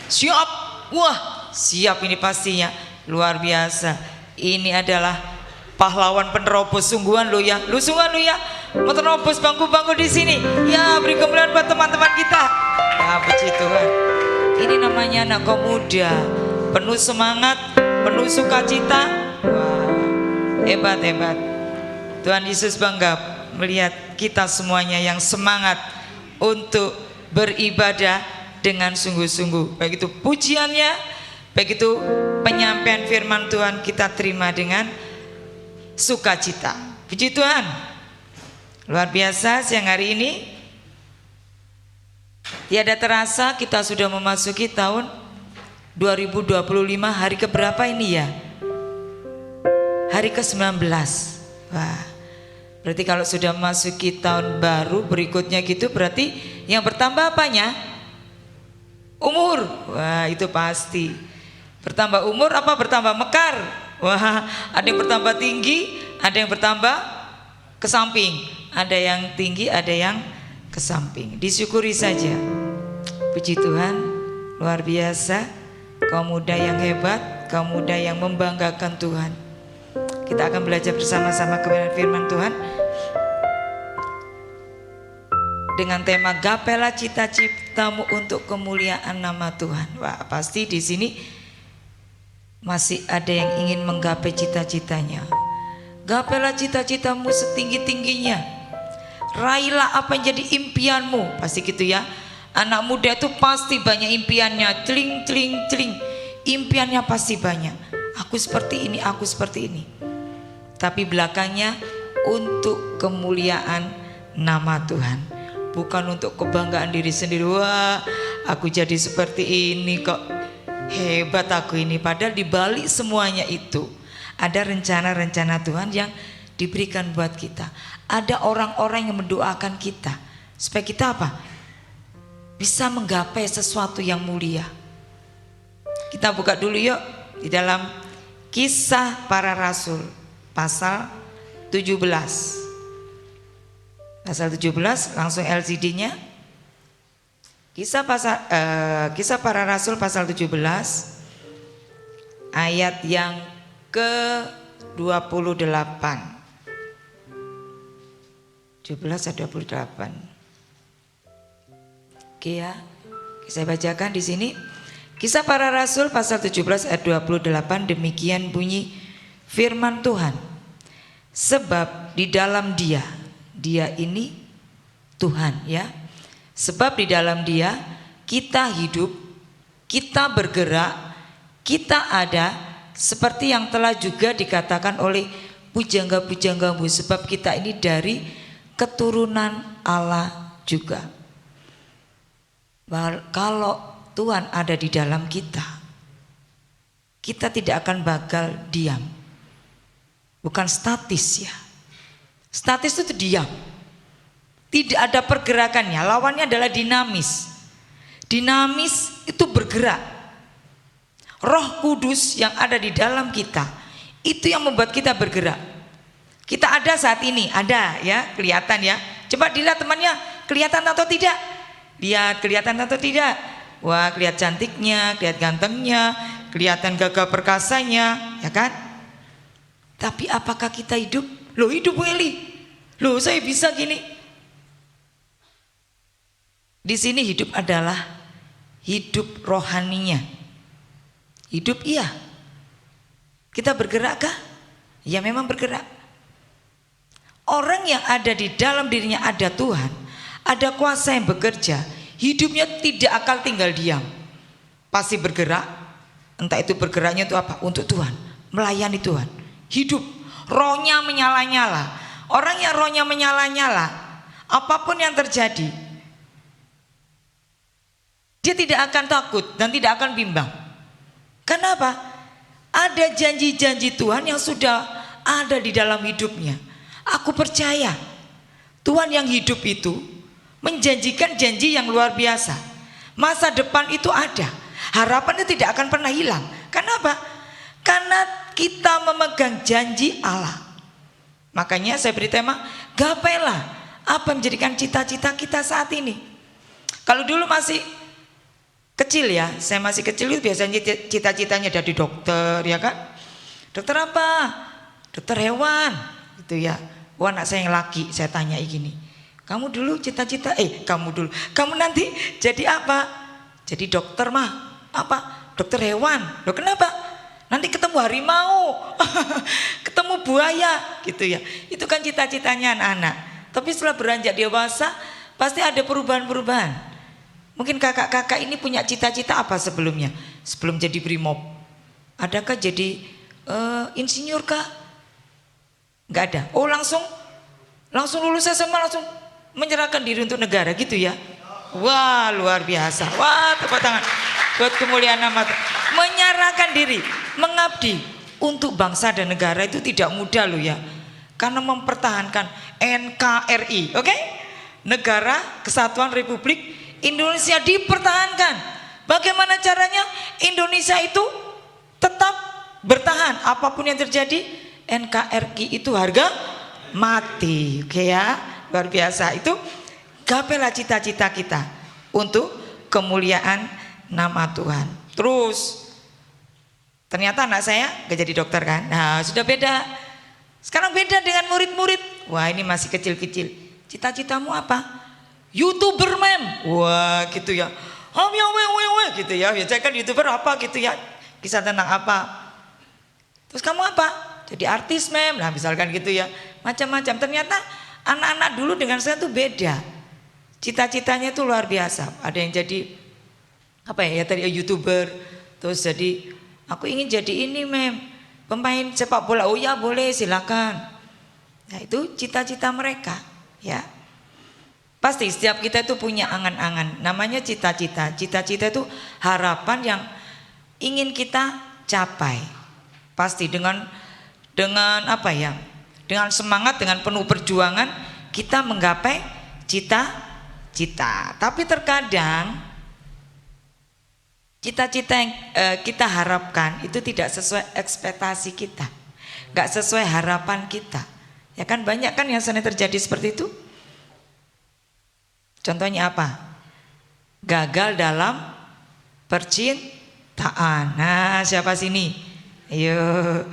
Siap. Wah siap ini pastinya. Luar biasa. Ini adalah pahlawan penerobos sungguhan lo ya. Lu sungguhan lo ya. Mau terobos bangku-bangku di sini. Ya, beri kemuliaan buat teman-teman kita. Ya, puji Tuhan. Ini namanya anak kaum muda, penuh semangat, penuh sukacita. Wah, hebat-hebat. Tuhan Yesus bangga melihat kita semuanya yang semangat untuk beribadah dengan sungguh-sungguh. Baik itu pujiannya, baik itu penyampaian firman Tuhan kita terima dengan sukacita. Puji Tuhan. Luar biasa siang hari ini. Tiada terasa kita sudah memasuki tahun 2025. Hari keberapa ini ya? Hari ke-19. Wah, berarti kalau sudah memasuki tahun baru berikutnya gitu, berarti yang bertambah apanya? Umur. Wah, itu pasti. Bertambah umur apa bertambah mekar? Wah, ada yang bertambah tinggi, ada yang bertambah ke samping. Ada yang tinggi, ada yang ke samping. Disyukuri saja. Puji Tuhan, luar biasa. Kaum muda yang hebat, kaum muda yang membanggakan Tuhan. Kita akan belajar bersama-sama kebenaran firman Tuhan dengan tema gapelah cita-citamu untuk kemuliaan nama Tuhan. Wah, pasti di sini masih ada yang ingin menggapai cita-citanya. Gapelah cita-citamu setinggi-tingginya. Raihlah apa yang jadi impianmu. Pasti gitu ya. Anak muda itu pasti banyak impiannya. Celing, celing, celing. Impiannya pasti banyak. Aku seperti ini, aku seperti ini. Tapi belakangnya untuk kemuliaan nama Tuhan. Bukan untuk kebanggaan diri sendiri. Wah, aku jadi seperti ini kok. Hebat aku ini. Padahal di balik semuanya itu ada rencana-rencana Tuhan yang diberikan buat kita. Ada orang-orang yang mendoakan kita supaya kita apa? Bisa menggapai sesuatu yang mulia. Kita buka dulu yuk di dalam Kisah Para Rasul pasal 17. Pasal 17 langsung LCD-nya. Kisah Para Rasul pasal 17 ayat yang ke-28. 17 atau 28. Oke ya. Saya bacakan di sini. Kisah Para Rasul pasal 17 ayat 28, demikian bunyi firman Tuhan. Sebab di dalam Dia ini Tuhan ya. Sebab di dalam Dia kita hidup, kita bergerak, kita ada, seperti yang telah juga dikatakan oleh pujangga-pujanggamu, sebab kita ini dari keturunan Allah juga. Kalau Tuhan ada di dalam kita, kita tidak akan bakal diam. Bukan statis ya. Statis itu diam. Tidak ada pergerakannya, lawannya adalah dinamis. dinamis, itu bergerak. Roh Kudus yang ada di dalam kita, itu yang membuat kita bergerak. Kita ada saat ini, ada ya, kelihatan ya. Coba dilihat temannya, kelihatan atau tidak? Lihat, kelihatan atau tidak? Wah, kelihatan cantiknya, kelihatan gantengnya, kelihatan gagah perkasanya, ya kan? Tapi apakah kita hidup? Loh, hidup Eli. Loh, saya bisa gini. Di sini hidup adalah hidup rohaninya. Hidup iya. Kita bergerak kah? Ya memang bergerak. Orang yang ada di dalam dirinya ada Tuhan, ada kuasa yang bekerja, hidupnya tidak akan tinggal diam. Pasti bergerak. Entah itu bergeraknya itu apa? Untuk Tuhan, melayani Tuhan. Hidup, rohnya menyala-nyala. Orang yang rohnya menyala-nyala, apapun yang terjadi, dia tidak akan takut dan tidak akan bimbang. Kenapa? Ada janji-janji Tuhan yang sudah ada di dalam hidupnya. Aku percaya Tuhan yang hidup itu menjanjikan janji yang luar biasa. Masa depan itu ada. Harapannya tidak akan pernah hilang. Kenapa? Karena kita memegang janji Allah. Makanya saya beri tema, gapailah apa menjadikan cita-cita kita saat ini. Kalau dulu masih kecil ya, saya masih kecil itu biasanya cita-citanya jadi dokter, ya kan? Dokter apa? Dokter hewan, gitu ya. Wah, anak saya yang laki, saya tanya gini, kamu dulu cita-cita, kamu nanti jadi apa? Jadi dokter mah, apa? Dokter hewan. Loh kenapa? Nanti ketemu harimau, ketemu buaya, gitu ya. Itu kan cita-citanya anak-anak. Tapi setelah beranjak dewasa, pasti ada perubahan-perubahan. Mungkin kakak-kakak ini punya cita-cita apa sebelumnya? Sebelum jadi brimob, adakah jadi insinyur kah? Nggak ada. Oh langsung lulus SMA langsung menyerahkan diri untuk negara gitu ya. Wah luar biasa. Wah tepuk tangan buat kemuliaan nama Tuhan. Menyerahkan diri, mengabdi untuk bangsa dan negara itu tidak mudah loh ya. Karena mempertahankan NKRI, oke? Negara Kesatuan Republik Indonesia dipertahankan. Bagaimana caranya Indonesia itu tetap bertahan apapun yang terjadi? NKRI itu harga mati, oke ya, luar biasa. Itu gapailah cita-cita kita untuk kemuliaan nama Tuhan. Terus ternyata anak saya gak jadi dokter kan? Nah sudah beda. Sekarang beda dengan murid-murid. Wah ini masih kecil-kecil. Cita-citamu apa? YouTuber mem. Wah gitu ya. Gitu ya. Saya kan YouTuber apa gitu ya. Kisah tentang apa? Terus kamu apa? Jadi artis mem. Nah misalkan gitu ya. Macam-macam. Ternyata anak-anak dulu dengan saya tuh beda. Cita-citanya tuh luar biasa. Ada yang jadi apa ya tadi YouTuber. Terus jadi aku ingin jadi ini mem. Pemain sepak bola. Oh ya boleh silakan. Nah itu cita-cita mereka ya. Pasti setiap kita itu punya angan-angan. Namanya cita-cita. Cita-cita itu harapan yang ingin kita capai. Pasti dengan apa ya? Dengan semangat, dengan penuh perjuangan kita menggapai cita-cita. Tapi terkadang cita-cita yang kita harapkan itu tidak sesuai ekspektasi kita. Gak sesuai harapan kita. Ya kan banyak kan yang sering terjadi seperti itu. Contohnya apa? Gagal dalam percintaan. Nah, siapa sini? Ayo.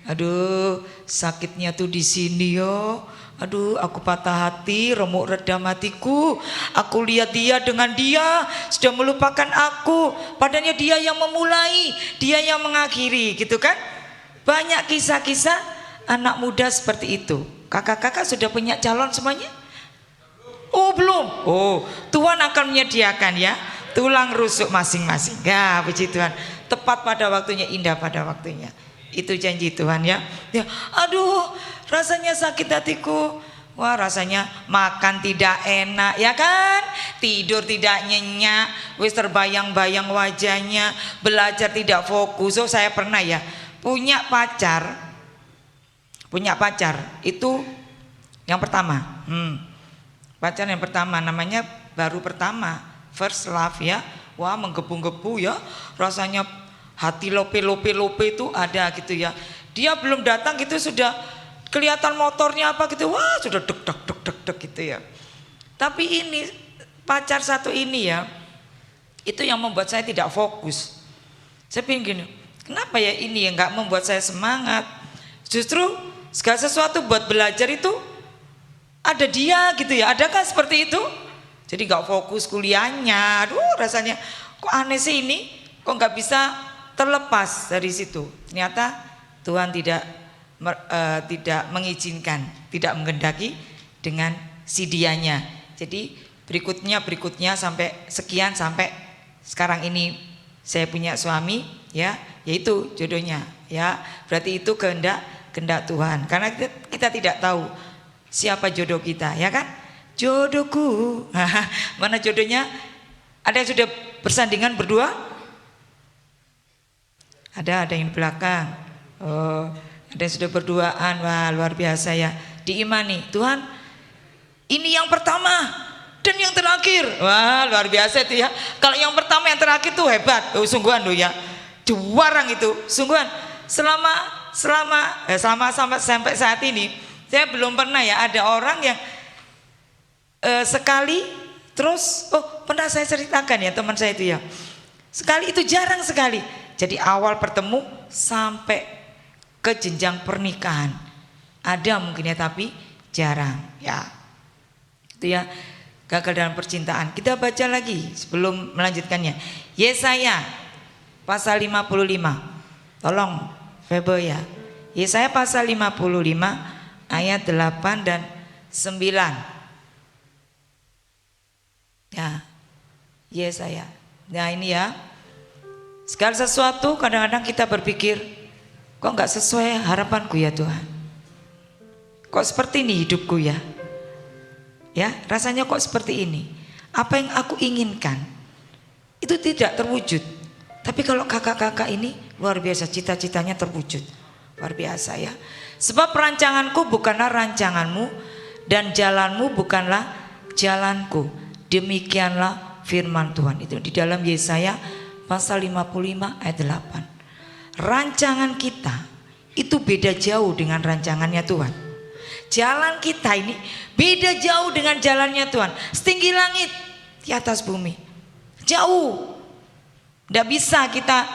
Aduh, sakitnya tuh di sini yo. Aduh, aku patah hati, remuk redam hatiku. Aku lihat dia dengan dia sudah melupakan aku. Padahal dia yang memulai, dia yang mengakhiri, gitu kan? Banyak kisah-kisah anak muda seperti itu. Kakak-kakak sudah punya calon semuanya? Oh belum. Oh Tuhan akan menyediakan ya tulang rusuk masing-masing. Ya puji Tuhan. Tepat pada waktunya, indah pada waktunya. Itu janji Tuhan ya. Ya, aduh, rasanya sakit hatiku. Wah, rasanya makan tidak enak, ya kan? Tidur tidak nyenyak, wis terbayang-bayang wajahnya, belajar tidak fokus. Oh, saya pernah ya punya pacar. Itu yang pertama. Pacar yang pertama namanya baru pertama, first love ya. wah menggebu-gebu ya, rasanya hati lope itu ada gitu ya. Dia belum datang gitu sudah kelihatan motornya apa gitu, wah sudah deg gitu ya. Tapi ini pacar satu ini ya, itu yang membuat saya tidak fokus. Saya pikir gini, kenapa ya ini yang nggak membuat saya semangat? Justru segala sesuatu buat belajar itu ada dia gitu ya. Adakah seperti itu? Jadi nggak fokus kuliahnya. Aduh rasanya kok aneh sih ini. Kok nggak bisa terlepas dari situ. Ternyata Tuhan tidak mengizinkan, tidak menghendaki dengan si dianya. Jadi berikutnya sampai sekian, sampai sekarang ini saya punya suami ya, yaitu jodohnya ya. Berarti itu kehendak Tuhan. Karena kita tidak tahu siapa jodoh kita, ya kan? Jodohku. Mana jodohnya? Ada yang sudah bersandingan berdua? Ada yang di belakang. Oh, ada yang sudah berduaan. Wah, luar biasa ya. Diimani, Tuhan, ini yang pertama dan yang terakhir. Wah, luar biasa itu ya. Kalau yang pertama yang terakhir tuh hebat. Oh, sungguhan loh ya. Juarang itu, sungguhan. Sampai saat ini saya belum pernah ya ada orang yang sekali terus pernah saya ceritakan ya teman saya itu ya. Sekali itu jarang sekali. Jadi awal bertemu sampai ke jenjang pernikahan. Ada mungkin ya tapi jarang ya. Itu ya gagal dalam percintaan. Kita baca lagi sebelum melanjutkannya. Yesaya pasal 55. Tolong Febo ya. Yesaya pasal 55 ayat 8 dan 9. Ya, Yesaya. Nah ini ya, segala sesuatu kadang-kadang kita berpikir, kok nggak sesuai harapanku ya Tuhan? Kok seperti ini hidupku ya? Ya, rasanya kok seperti ini. Apa yang aku inginkan itu tidak terwujud. Tapi kalau kakak-kakak ini luar biasa, cita-citanya terwujud. Luar biasa ya. Sebab rancanganku bukanlah rancanganmu dan jalanmu bukanlah jalanku. Demikianlah firman Tuhan. Itu di dalam Yesaya pasal 55 ayat 8. Rancangan kita itu beda jauh dengan rancangannya Tuhan. Jalan kita ini beda jauh dengan jalannya Tuhan. Setinggi langit di atas bumi. Jauh. Tidak bisa kita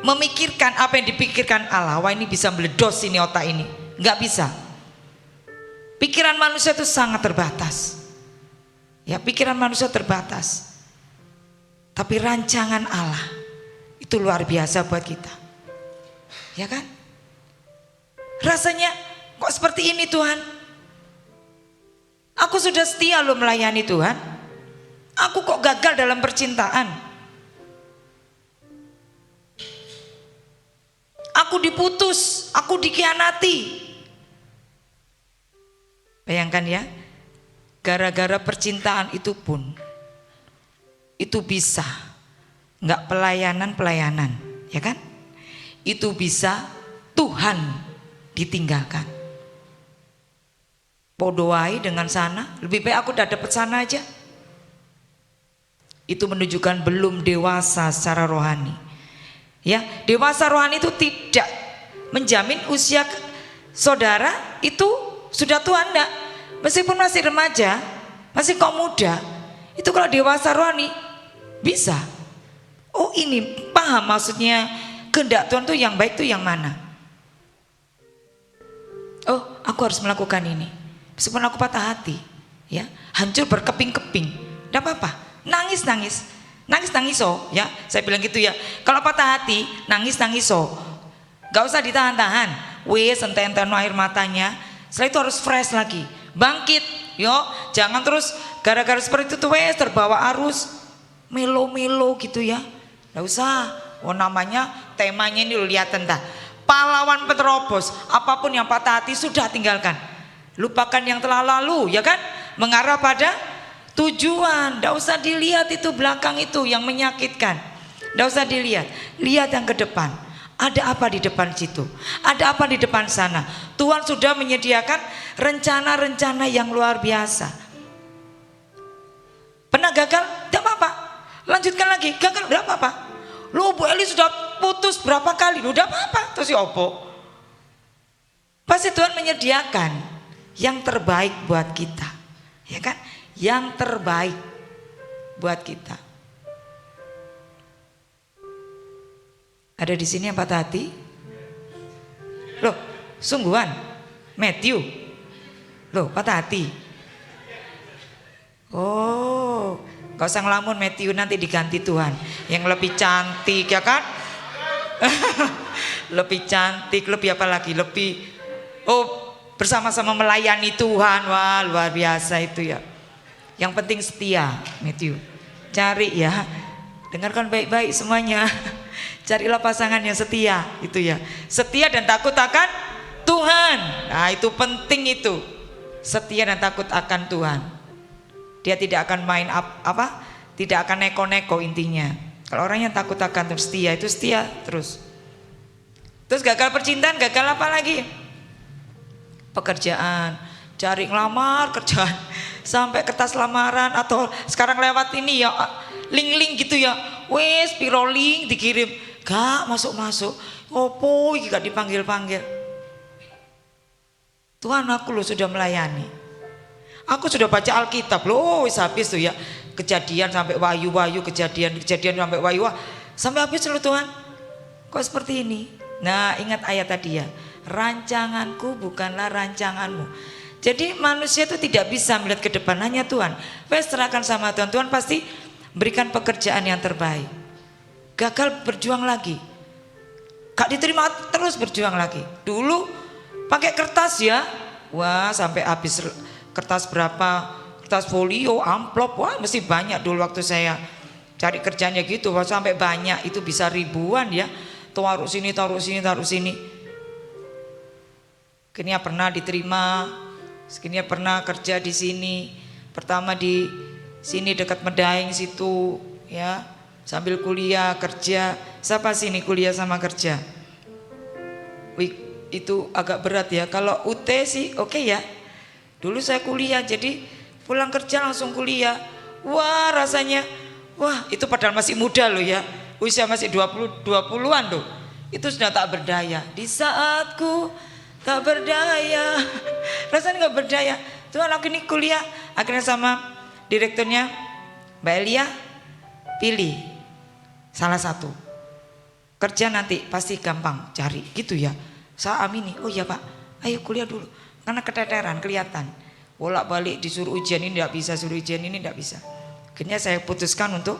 memikirkan apa yang dipikirkan Allah. Wah ini bisa meledos ini otak ini. Nggak bisa. Pikiran manusia itu sangat terbatas. Ya pikiran manusia terbatas. Tapi rancangan Allah itu luar biasa buat kita. Ya kan? Rasanya kok seperti ini Tuhan? Aku sudah setia loh melayani Tuhan. Aku kok gagal dalam percintaan? Aku diputus, aku dikhianati. Bayangkan ya. Gara-gara percintaan itu pun itu bisa nggak pelayanan, ya kan? Itu bisa Tuhan ditinggalkan. Podoai dengan sana, lebih baik aku udah dapet sana aja. Itu menunjukkan belum dewasa secara rohani. Ya, dewasa rohani itu tidak menjamin usia saudara itu sudah tua, enggak. Meskipun masih remaja, masih kaum muda, itu kalau dewasa rohani bisa. Oh ini paham maksudnya kehendak Tuhan tuh yang baik tuh yang mana? Oh aku harus melakukan ini. Meskipun aku patah hati, ya hancur berkeping-keping, tidak apa-apa. Nangis so, ya saya bilang gitu ya. Kalau patah hati, nangis so, gak usah ditahan-tahan. Wes enten-enten air matanya. Setelah itu harus fresh lagi. Bangkit, yo, jangan terus gara-gara seperti itu tuh wes terbawa arus melo-melo gitu ya. Nggak usah. Oh namanya temanya ini lo lihat entah. Pahlawan penerobos, apapun yang patah hati sudah tinggalkan. Lupakan yang telah lalu, ya kan? Mengarah pada tujuan. Nggak usah dilihat itu belakang itu yang menyakitkan. Nggak usah dilihat, lihat yang ke depan. Ada apa di depan situ? Ada apa di depan sana? Tuhan sudah menyediakan rencana-rencana yang luar biasa. Pernah gagal? Tidak apa-apa. Lanjutkan lagi, gagal, udah apa-apa. Loh Bu Eli sudah putus berapa kali, udah apa-apa. Terus ya opo? Pasti Tuhan menyediakan yang terbaik buat kita, ya kan? Yang terbaik buat kita. Ada di sini yang patah hati? Loh, sungguhan, Matthew. Loh, patah hati. Oh, gak usah ngelamun Matthew, nanti diganti Tuhan yang lebih cantik, ya kan? Lebih cantik, lebih apa lagi? Lebih bersama-sama melayani Tuhan. Wah, luar biasa itu ya. Yang penting setia, Matthew. Cari ya. Dengarkan baik-baik semuanya. Carilah pasangan yang setia, itu ya. Setia dan takut akan Tuhan. Nah, itu penting itu. Setia dan takut akan Tuhan. Dia tidak akan main apa? Tidak akan neko-neko intinya. Kalau orang yang takut akan Tuhan, setia, itu setia terus. Terus gagal percintaan, gagal apa lagi? Pekerjaan, cari ngelamar kerjaan sampai kertas lamaran, atau sekarang lewat ini ya link-link gitu ya. Wes piro link dikirim, gak masuk-masuk. Opo iki gak dipanggil-panggil. Tuhan, aku loh sudah melayani. Aku sudah baca Alkitab loh, wis habis tuh ya. Kejadian sampai Wahyu, kejadian sampai Wahyu, sampai habis loh Tuhan. Kok seperti ini? Nah, ingat ayat tadi ya. Rancanganku bukanlah rancanganmu. Jadi manusia itu tidak bisa melihat ke depan, hanya Tuhan. Wes serahkan sama Tuhan. Tuhan pasti berikan pekerjaan yang terbaik. Gagal, berjuang lagi. Gak diterima, terus berjuang lagi. Dulu pakai kertas ya. Wah, sampai habis kertas berapa? Kertas folio, amplop. Wah, mesti banyak dulu waktu saya cari kerjanya gitu. Wah, sampai banyak, itu bisa ribuan ya. Taruh sini, taruh sini, taruh sini. Kini pernah diterima. Kini pernah kerja di sini. Pertama di sini dekat Medaeng situ ya, sambil kuliah kerja. Siapa sini kuliah sama kerja? Wih, itu agak berat ya. Kalau UT sih oke ya. Dulu saya kuliah, jadi pulang kerja langsung kuliah. Wah, rasanya wah, itu padahal masih muda loh ya. Usia masih 20-an tuh. Itu sudah tak berdaya. Di saatku tak berdaya. Rasanya gak berdaya. Tuhan, aku ini kuliah. Akhirnya sama direkturnya Mbak Elia, pilih salah satu. Kerja nanti pasti gampang cari gitu ya. Saya amini, oh iya Pak, ayo kuliah dulu. Karena keteteran kelihatan. Bolak-balik disuruh ujian ini tidak bisa, suruh ujian ini tidak bisa. Akhirnya saya putuskan untuk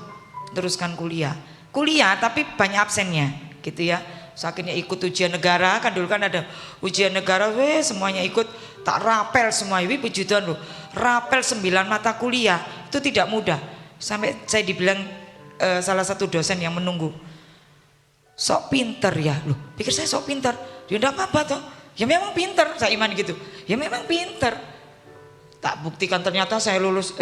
teruskan kuliah. Kuliah tapi banyak absennya gitu ya. So, akhirnya ikut ujian negara, kan dulu kan ada ujian negara, semuanya ikut, tak rapel semua. Wih, puji Tuhan loh, rapel 9 mata kuliah, itu tidak mudah. Sampai saya dibilang salah satu dosen yang menunggu, sok pinter ya. Loh, pikir saya sok pinter, ya enggak apa-apa toh. Ya memang pinter, saya iman gitu. Ya memang pinter. Tak buktikan ternyata saya lulus,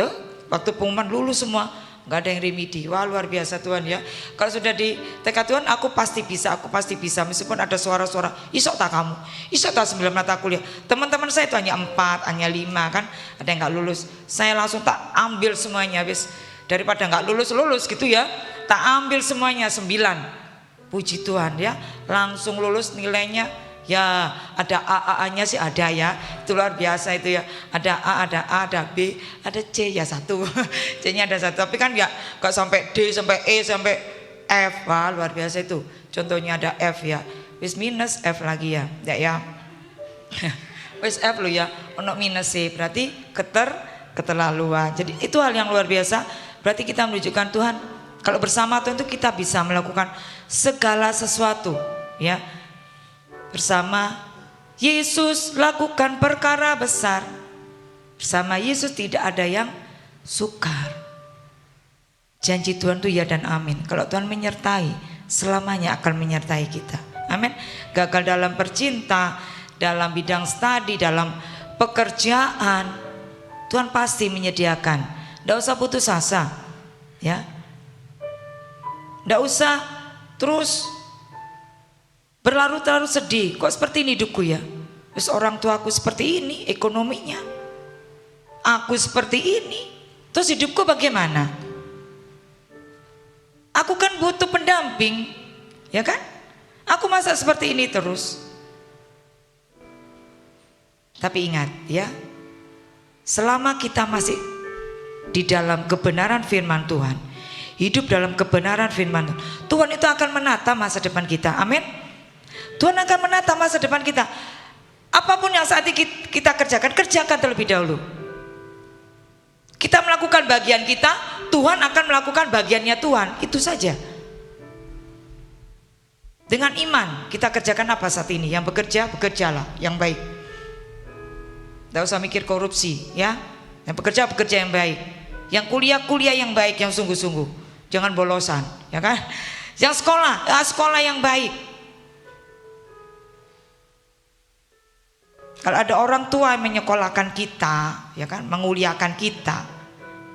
waktu pengumuman lulus semua. Nggak ada yang remedi. Wah, luar biasa Tuhan ya. Kalau sudah di tekad Tuhan, aku pasti bisa. Meskipun ada suara-suara, isok tak kamu, isok tak 9 mata kuliah. Teman-teman saya itu hanya 4, hanya 5 kan. Ada yang nggak lulus. Saya langsung tak ambil semuanya habis. Daripada nggak lulus gitu ya, tak ambil semuanya 9. Puji Tuhan ya, langsung lulus nilainya. Ya ada A-nya sih ada ya, itu luar biasa itu ya. Ada A, ada B, ada C ya 1. C-nya ada 1, tapi kan ya gak sampai D, sampai E, sampai F. Wah, luar biasa itu. Contohnya ada F ya, wis minus F lagi ya, ya. Wis F lo ya, ono minus C, berarti keterlaluan. Jadi itu hal yang luar biasa. Berarti kita menunjukkan Tuhan, kalau bersama Tuhan itu kita bisa melakukan segala sesuatu ya. Bersama Yesus lakukan perkara besar. Bersama Yesus tidak ada yang sukar. Janji Tuhan itu ya dan amin. Kalau Tuhan menyertai, selamanya akan menyertai kita. Amin. Gagal dalam percinta, dalam bidang studi, dalam pekerjaan, Tuhan pasti menyediakan. Tidak usah putus asa, ya. Tidak usah terus berlarut-larut sedih. Kok seperti ini hidupku ya? Terus orang tuaku seperti ini ekonominya, aku seperti ini, terus hidupku bagaimana? Aku kan butuh pendamping, ya kan? Aku masa seperti ini terus. Tapi ingat ya, selama kita masih di dalam kebenaran firman Tuhan, hidup dalam kebenaran firman Tuhan, Tuhan itu akan menata masa depan kita. Amin. Tuhan akan menata masa depan kita. Apapun yang saat ini kita kerjakan, kerjakan terlebih dahulu. Kita melakukan bagian kita, Tuhan akan melakukan bagiannya Tuhan. Itu saja. Dengan iman kita kerjakan apa saat ini? Yang bekerja, bekerjalah yang baik. Tidak usah mikir korupsi ya. Yang bekerja, bekerja yang baik. Yang kuliah, kuliah yang baik, yang sungguh-sungguh. Jangan bolosan, ya kan? Yang sekolah, sekolah yang baik. Kalau ada orang tua yang menyekolahkan kita, ya kan, menguliakan kita,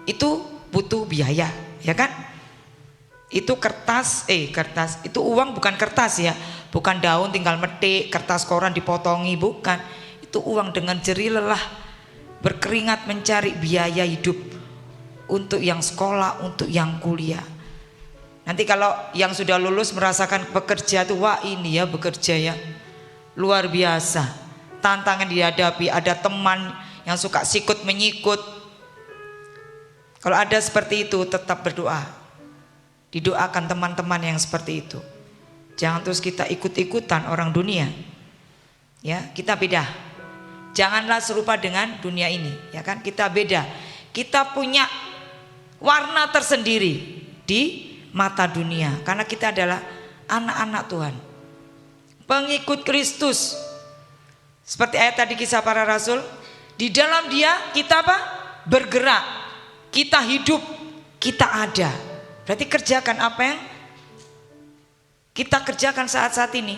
itu butuh biaya, ya kan? Itu kertas, itu uang bukan kertas ya, bukan daun tinggal metik, kertas koran dipotongi, bukan. Itu uang dengan jerih lelah, berkeringat mencari biaya hidup untuk yang sekolah, untuk yang kuliah. Nanti kalau yang sudah lulus merasakan bekerja itu, wah ini ya bekerja ya luar biasa. Tantangan dihadapi, ada teman yang suka sikut menyikut. Kalau ada seperti itu tetap berdoa. Didoakan teman-teman yang seperti itu. Jangan terus kita ikut-ikutan orang dunia. Ya, kita beda. Janganlah serupa dengan dunia ini, ya kan? Kita beda. Kita punya warna tersendiri di mata dunia karena kita adalah anak-anak Tuhan. Pengikut Kristus. Seperti ayat tadi Kisah Para Rasul, di dalam Dia kita apa? Bergerak, kita hidup, kita ada. Berarti kerjakan apa yang kita kerjakan saat-saat ini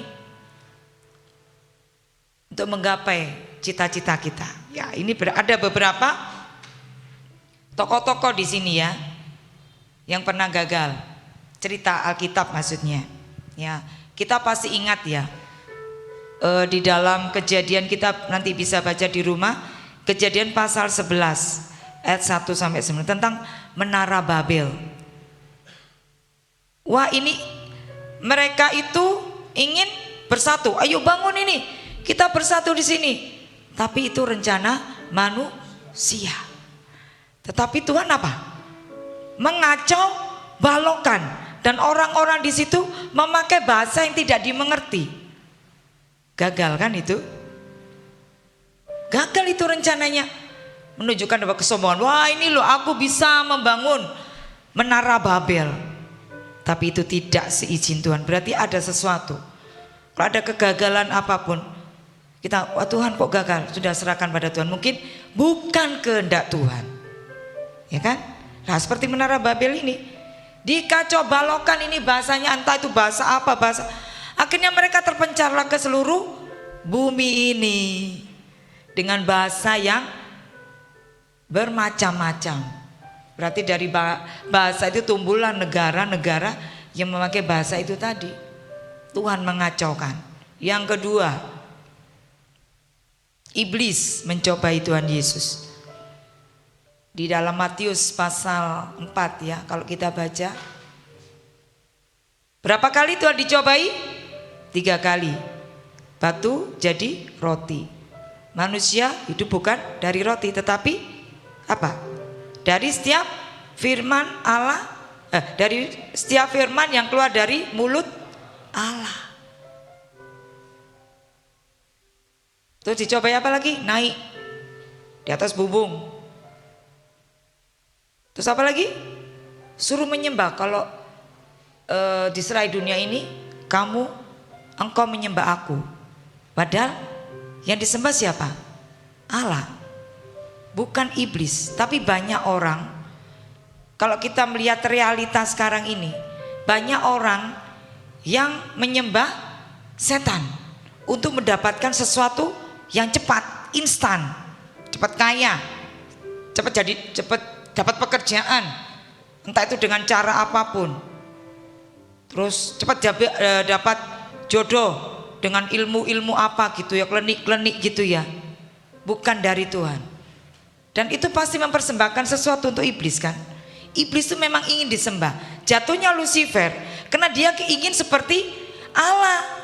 untuk menggapai cita-cita kita. Ya, ini ada beberapa tokoh-tokoh di sini ya yang pernah gagal. Cerita Alkitab maksudnya. Ya, kita pasti ingat ya. Di dalam Kejadian kita nanti bisa baca di rumah, Kejadian pasal 11 ayat 1 sampai 9 tentang Menara Babel. Wah, ini mereka itu ingin bersatu. Ayo bangun ini, kita bersatu di sini. Tapi itu rencana manusia. Tetapi Tuhan apa? Mengacau balokkan, dan orang-orang di situ memakai bahasa yang tidak dimengerti. Gagal kan itu? Gagal itu rencananya. Menunjukkan bahwa kesombongan. Wah ini loh aku bisa membangun Menara Babel. Tapi itu tidak seizin Tuhan. Berarti ada sesuatu. Kalau ada kegagalan apapun, kita, wah Tuhan kok gagal? Sudah serahkan pada Tuhan. Mungkin bukan kehendak Tuhan. Ya kan? Nah seperti Menara Babel ini. Dikacau balokan ini bahasanya, entah itu bahasa apa, bahasa. Akhirnya mereka terpencarlah ke seluruh bumi ini dengan bahasa yang bermacam-macam. Berarti dari bahasa itu tumbuhlah negara-negara yang memakai bahasa itu tadi. Tuhan mengacaukan. Yang kedua, iblis mencobai Tuhan Yesus. Di dalam Matius pasal 4 ya, kalau kita baca. Berapa kali Tuhan dicobai? 3 kali. Batu jadi roti. Manusia hidup bukan dari roti, tetapi apa? Dari setiap firman Allah, dari setiap firman yang keluar dari mulut Allah. Terus dicobai apa lagi? Naik di atas bumbung. Terus apa lagi? Suruh menyembah. Kalau di serai dunia ini engkau menyembah aku. Padahal yang disembah siapa? Allah. Bukan iblis. Tapi banyak orang, kalau kita melihat realitas sekarang ini, banyak orang yang menyembah setan untuk mendapatkan sesuatu yang cepat, instan, cepat kaya, cepat dapat pekerjaan, entah itu dengan cara apapun. Terus cepat dapat jodoh dengan ilmu-ilmu apa gitu ya, klinik-klinik gitu ya. Bukan dari Tuhan. Dan itu pasti mempersembahkan sesuatu untuk iblis kan. Iblis itu memang ingin disembah. Jatuhnya Lucifer karena dia ingin seperti Allah.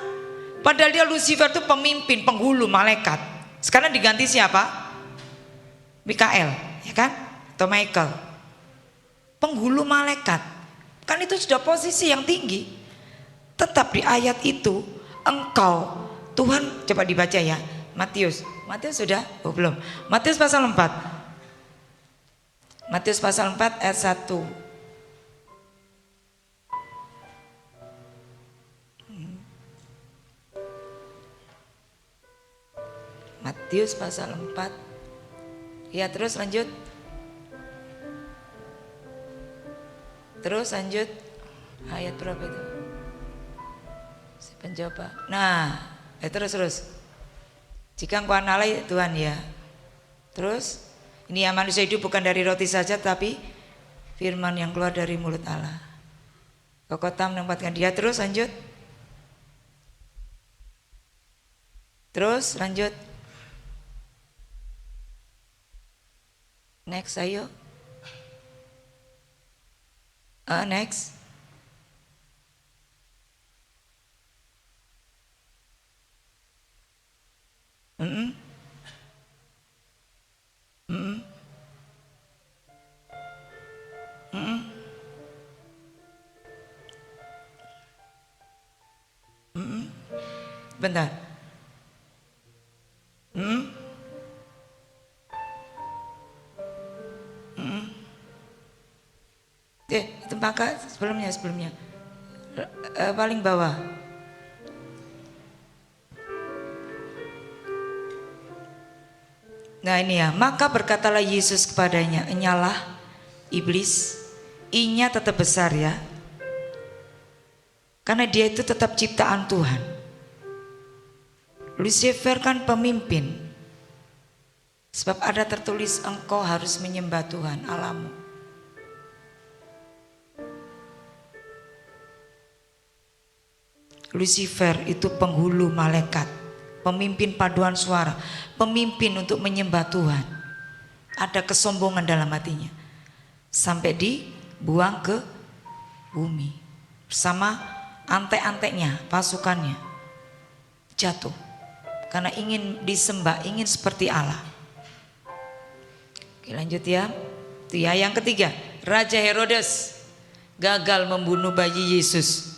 Padahal dia Lucifer itu pemimpin, penghulu malaikat. Sekarang diganti siapa? Mikael, ya kan? Atau Michael. Penghulu malaikat. Kan itu sudah posisi yang tinggi. Tetap di ayat itu engkau Tuhan, coba dibaca ya. Matius sudah? Oh belum. Matius pasal 4. Matius pasal 4 ayat 1. Matius pasal 4. Ya, terus lanjut. Terus lanjut. Ayat berapa itu? Si pencoba. Nah, terus. Jika engkau analai Tuhan ya. Terus ini ya, manusia hidup bukan dari roti saja tapi firman yang keluar dari mulut Allah. Kau kota menempatkan dia. Terus lanjut. Terus lanjut. Next ayo. Next. Bentar. Itu maka sebelumnya paling bawah. Nah ini ya, maka berkatalah Yesus kepadanya, enyalah iblis, I-nya tetap besar ya. Karena dia itu tetap ciptaan Tuhan. Lucifer kan pemimpin. Sebab ada tertulis engkau harus menyembah Tuhan Allahmu. Lucifer itu penghulu malaikat, pemimpin paduan suara, pemimpin untuk menyembah Tuhan. Ada kesombongan dalam hatinya. Sampai dibuang ke bumi bersama antek-anteknya, pasukannya. Jatuh karena ingin disembah, ingin seperti Allah. Oke, lanjut ya. Itu ya, yang ketiga, Raja Herodes gagal membunuh bayi Yesus.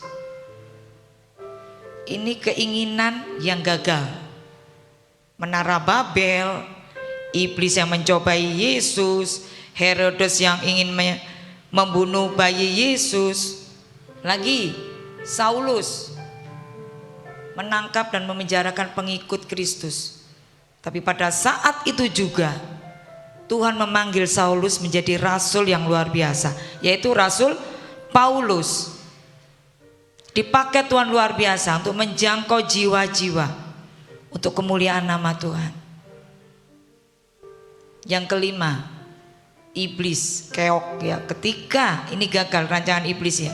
Ini keinginan yang gagal. Menara Babel, iblis yang mencobai Yesus, Herodes yang ingin membunuh bayi Yesus. Lagi Saulus menangkap dan memenjarakan pengikut Kristus. Tapi pada saat itu juga Tuhan memanggil Saulus menjadi rasul yang luar biasa, yaitu Rasul Paulus. Dipakai Tuhan luar biasa untuk menjangkau jiwa-jiwa untuk kemuliaan nama Tuhan. Yang kelima, iblis keok ya. Ketika ini gagal rancangan iblis ya,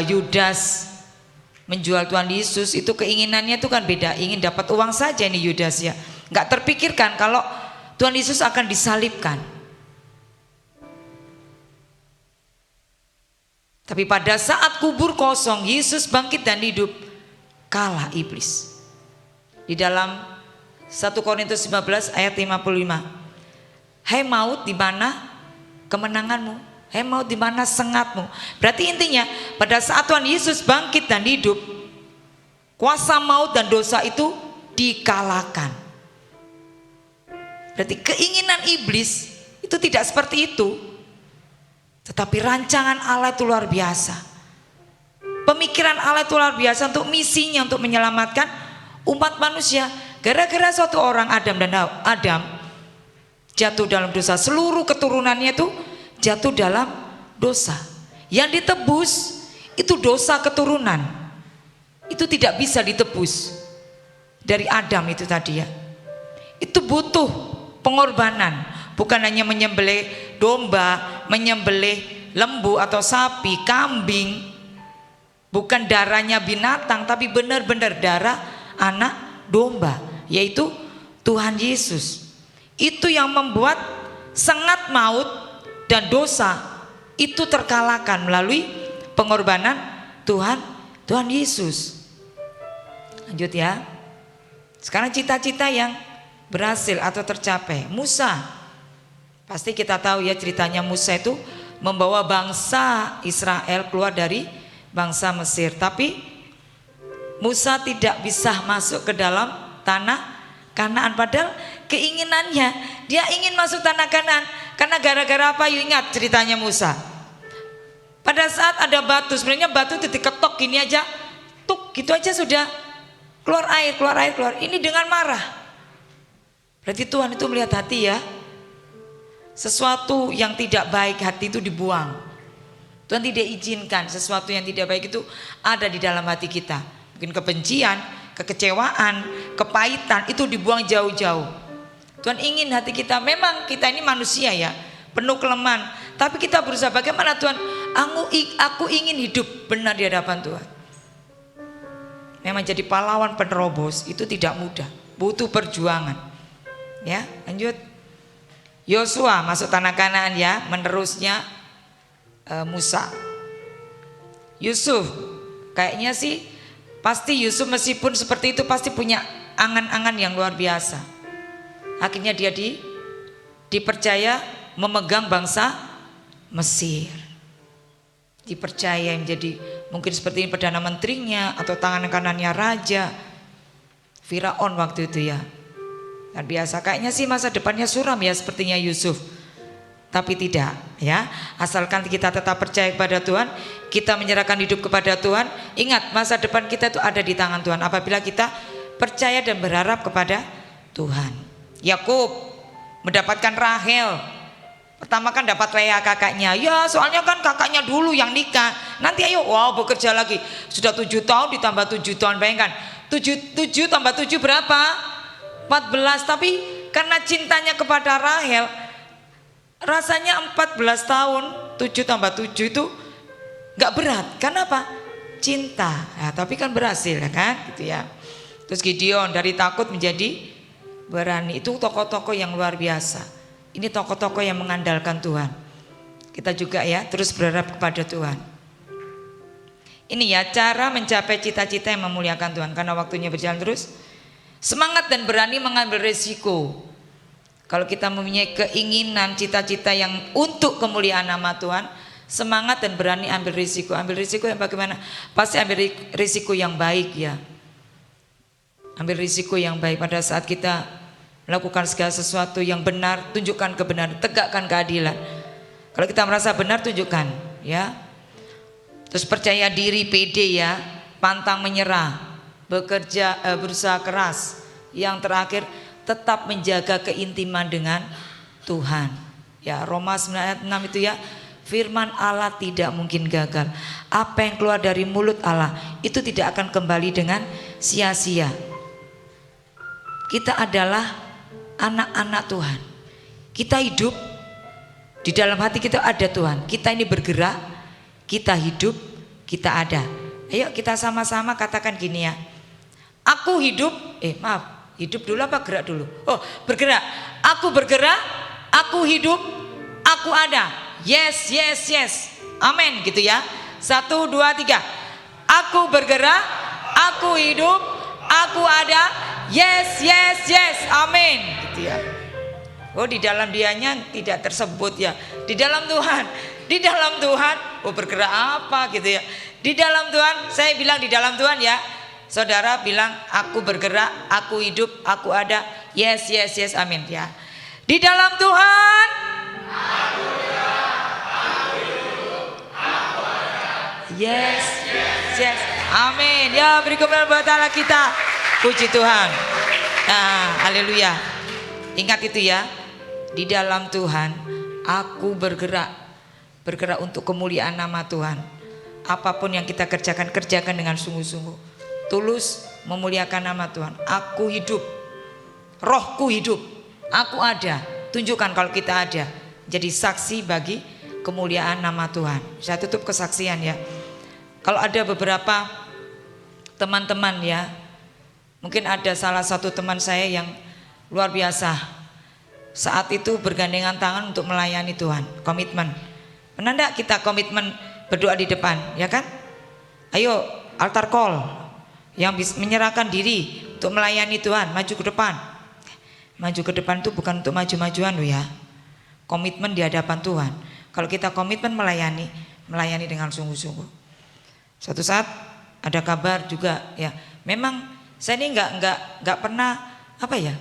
Yudas menjual Tuhan Yesus, itu keinginannya itu kan beda, ingin dapat uang saja ini Yudas ya. Nggak terpikirkan kalau Tuhan Yesus akan disalibkan. Tapi pada saat kubur kosong, Yesus bangkit dan hidup, kalah iblis. Di dalam 1 Korintus 15 ayat 55. Hai maut, di mana kemenanganmu? Hai maut, di mana sengatmu? Berarti intinya pada saat Tuhan Yesus bangkit dan hidup, kuasa maut dan dosa itu dikalahkan. Berarti keinginan iblis itu tidak seperti itu. Tetapi rancangan Allah itu luar biasa. Pemikiran Allah itu luar biasa untuk misinya, untuk menyelamatkan umat manusia. Gara-gara suatu orang Adam jatuh dalam dosa, seluruh keturunannya itu jatuh dalam dosa. Yang ditebus itu dosa keturunan. Itu tidak bisa ditebus dari Adam itu tadi ya. Itu butuh pengorbanan, bukan hanya menyembelih domba, menyembelih lembu atau sapi, kambing, bukan darahnya binatang, tapi benar-benar darah anak domba, yaitu Tuhan Yesus. Itu yang membuat sengat maut dan dosa itu terkalahkan melalui pengorbanan Tuhan Yesus. Lanjut ya. Sekarang cita-cita yang berhasil atau tercapai. Musa, pasti kita tahu ya ceritanya. Musa itu membawa bangsa Israel keluar dari bangsa Mesir. Tapi Musa tidak bisa masuk ke dalam tanah Kanaan. Padahal keinginannya dia ingin masuk tanah Kanaan. Karena gara-gara apa? Yuk ingat ceritanya Musa. Pada saat ada batu, sebenarnya batu itu diketok gini aja, tuk gitu aja sudah keluar air. Ini dengan marah. Berarti Tuhan itu melihat hati ya. Sesuatu yang tidak baik hati itu dibuang. Tuhan tidak izinkan sesuatu yang tidak baik itu ada di dalam hati kita. Mungkin kebencian, kekecewaan, kepahitan itu dibuang jauh-jauh. Tuhan ingin hati kita, memang kita ini manusia ya, penuh kelemahan. Tapi kita berusaha bagaimana Tuhan, aku ingin hidup benar di hadapan Tuhan. Memang jadi pahlawan penerobos itu tidak mudah, butuh perjuangan. Ya, lanjut. Yosua masuk tanah Kanaan ya, menerusnya Musa. Yusuf, kayaknya sih pasti Yusuf meskipun seperti itu pasti punya angan-angan yang luar biasa. Akhirnya dia dipercaya memegang bangsa Mesir. Dipercaya menjadi mungkin seperti ini perdana menterinya atau tangan kanannya raja Firaun waktu itu ya. Dan biasa kayaknya sih masa depannya suram ya sepertinya Yusuf. Tapi tidak ya. Asalkan kita tetap percaya kepada Tuhan, kita menyerahkan hidup kepada Tuhan. Ingat masa depan kita itu ada di tangan Tuhan apabila kita percaya dan berharap kepada Tuhan. Yakub mendapatkan Rahel. Pertama kan dapat Lea kakaknya. Ya soalnya kan kakaknya dulu yang nikah. Nanti ayo bekerja lagi. Sudah 7 tahun ditambah 7 tahun. Bayangkan 7 tambah 7 berapa? 14. Tapi karena cintanya kepada Rahel, rasanya 14 tahun 7 tambah 7 itu gak berat. Karena apa? Cinta. Nah, tapi kan berhasil ya kan gitu ya. Terus Gideon dari takut menjadi berani. Itu tokoh-tokoh yang luar biasa. Ini tokoh-tokoh yang mengandalkan Tuhan. Kita juga ya terus berharap kepada Tuhan. Ini ya cara mencapai cita-cita yang memuliakan Tuhan. Karena waktunya berjalan terus. Semangat dan berani mengambil resiko. Kalau kita mempunyai keinginan cita-cita yang untuk kemuliaan nama Tuhan, semangat dan berani ambil risiko. Ambil risiko yang bagaimana? Pasti ambil risiko yang baik ya. Ambil risiko yang baik pada saat kita melakukan segala sesuatu yang benar, tunjukkan kebenaran, tegakkan keadilan. Kalau kita merasa benar, tunjukkan ya. Terus percaya diri, pede ya, pantang menyerah, bekerja, berusaha keras. Yang terakhir tetap menjaga keintiman dengan Tuhan. Ya, Roma 9 ayat 6 itu ya, firman Allah tidak mungkin gagal. Apa yang keluar dari mulut Allah itu tidak akan kembali dengan sia-sia. Kita adalah anak-anak Tuhan. Kita hidup di dalam hati kita ada Tuhan. Kita ini bergerak, kita hidup, kita ada. Ayo kita sama-sama katakan gini ya. Aku hidup, hidup dulu apa gerak dulu? Oh, bergerak. Aku bergerak, aku hidup, aku ada. Yes, yes, yes. Amin gitu ya. 1, 2, 3. Aku bergerak, aku hidup, aku ada. Yes, yes, yes. Amin gitu ya. Oh, di dalam dianya tidak tersebut ya. Di dalam Tuhan. Di dalam Tuhan. Oh, bergerak apa gitu ya. Di dalam Tuhan, saya bilang di dalam Tuhan ya. Saudara bilang aku bergerak, aku hidup, aku ada. Yes, yes, yes. Amin ya. Di dalam Tuhan. Aku bergerak, aku hidup, aku ada. Yes, yes, yes. Amin. Ya, beri kemuliaan buat Allah kita. Puji Tuhan. Nah, haleluya. Ingat itu ya. Di dalam Tuhan aku bergerak untuk kemuliaan nama Tuhan. Apapun yang kita kerjakan, kerjakan dengan sungguh-sungguh. Tulus memuliakan nama Tuhan. Aku hidup. Rohku hidup. Aku ada. Tunjukkan kalau kita ada. Jadi saksi bagi kemuliaan nama Tuhan. Saya tutup kesaksian ya. Kalau ada beberapa teman-teman ya, mungkin ada salah satu teman saya yang luar biasa saat itu bergandengan tangan untuk melayani Tuhan, komitmen. Pernah enggak kita komitmen berdoa di depan, ya kan? Ayo altar call yang menyerahkan diri untuk melayani Tuhan, maju ke depan. Maju ke depan itu bukan untuk maju-majuan loh ya. Komitmen di hadapan Tuhan. Kalau kita komitmen melayani dengan sungguh-sungguh. Suatu saat ada kabar juga ya. Memang saya ini nggak pernah apa ya?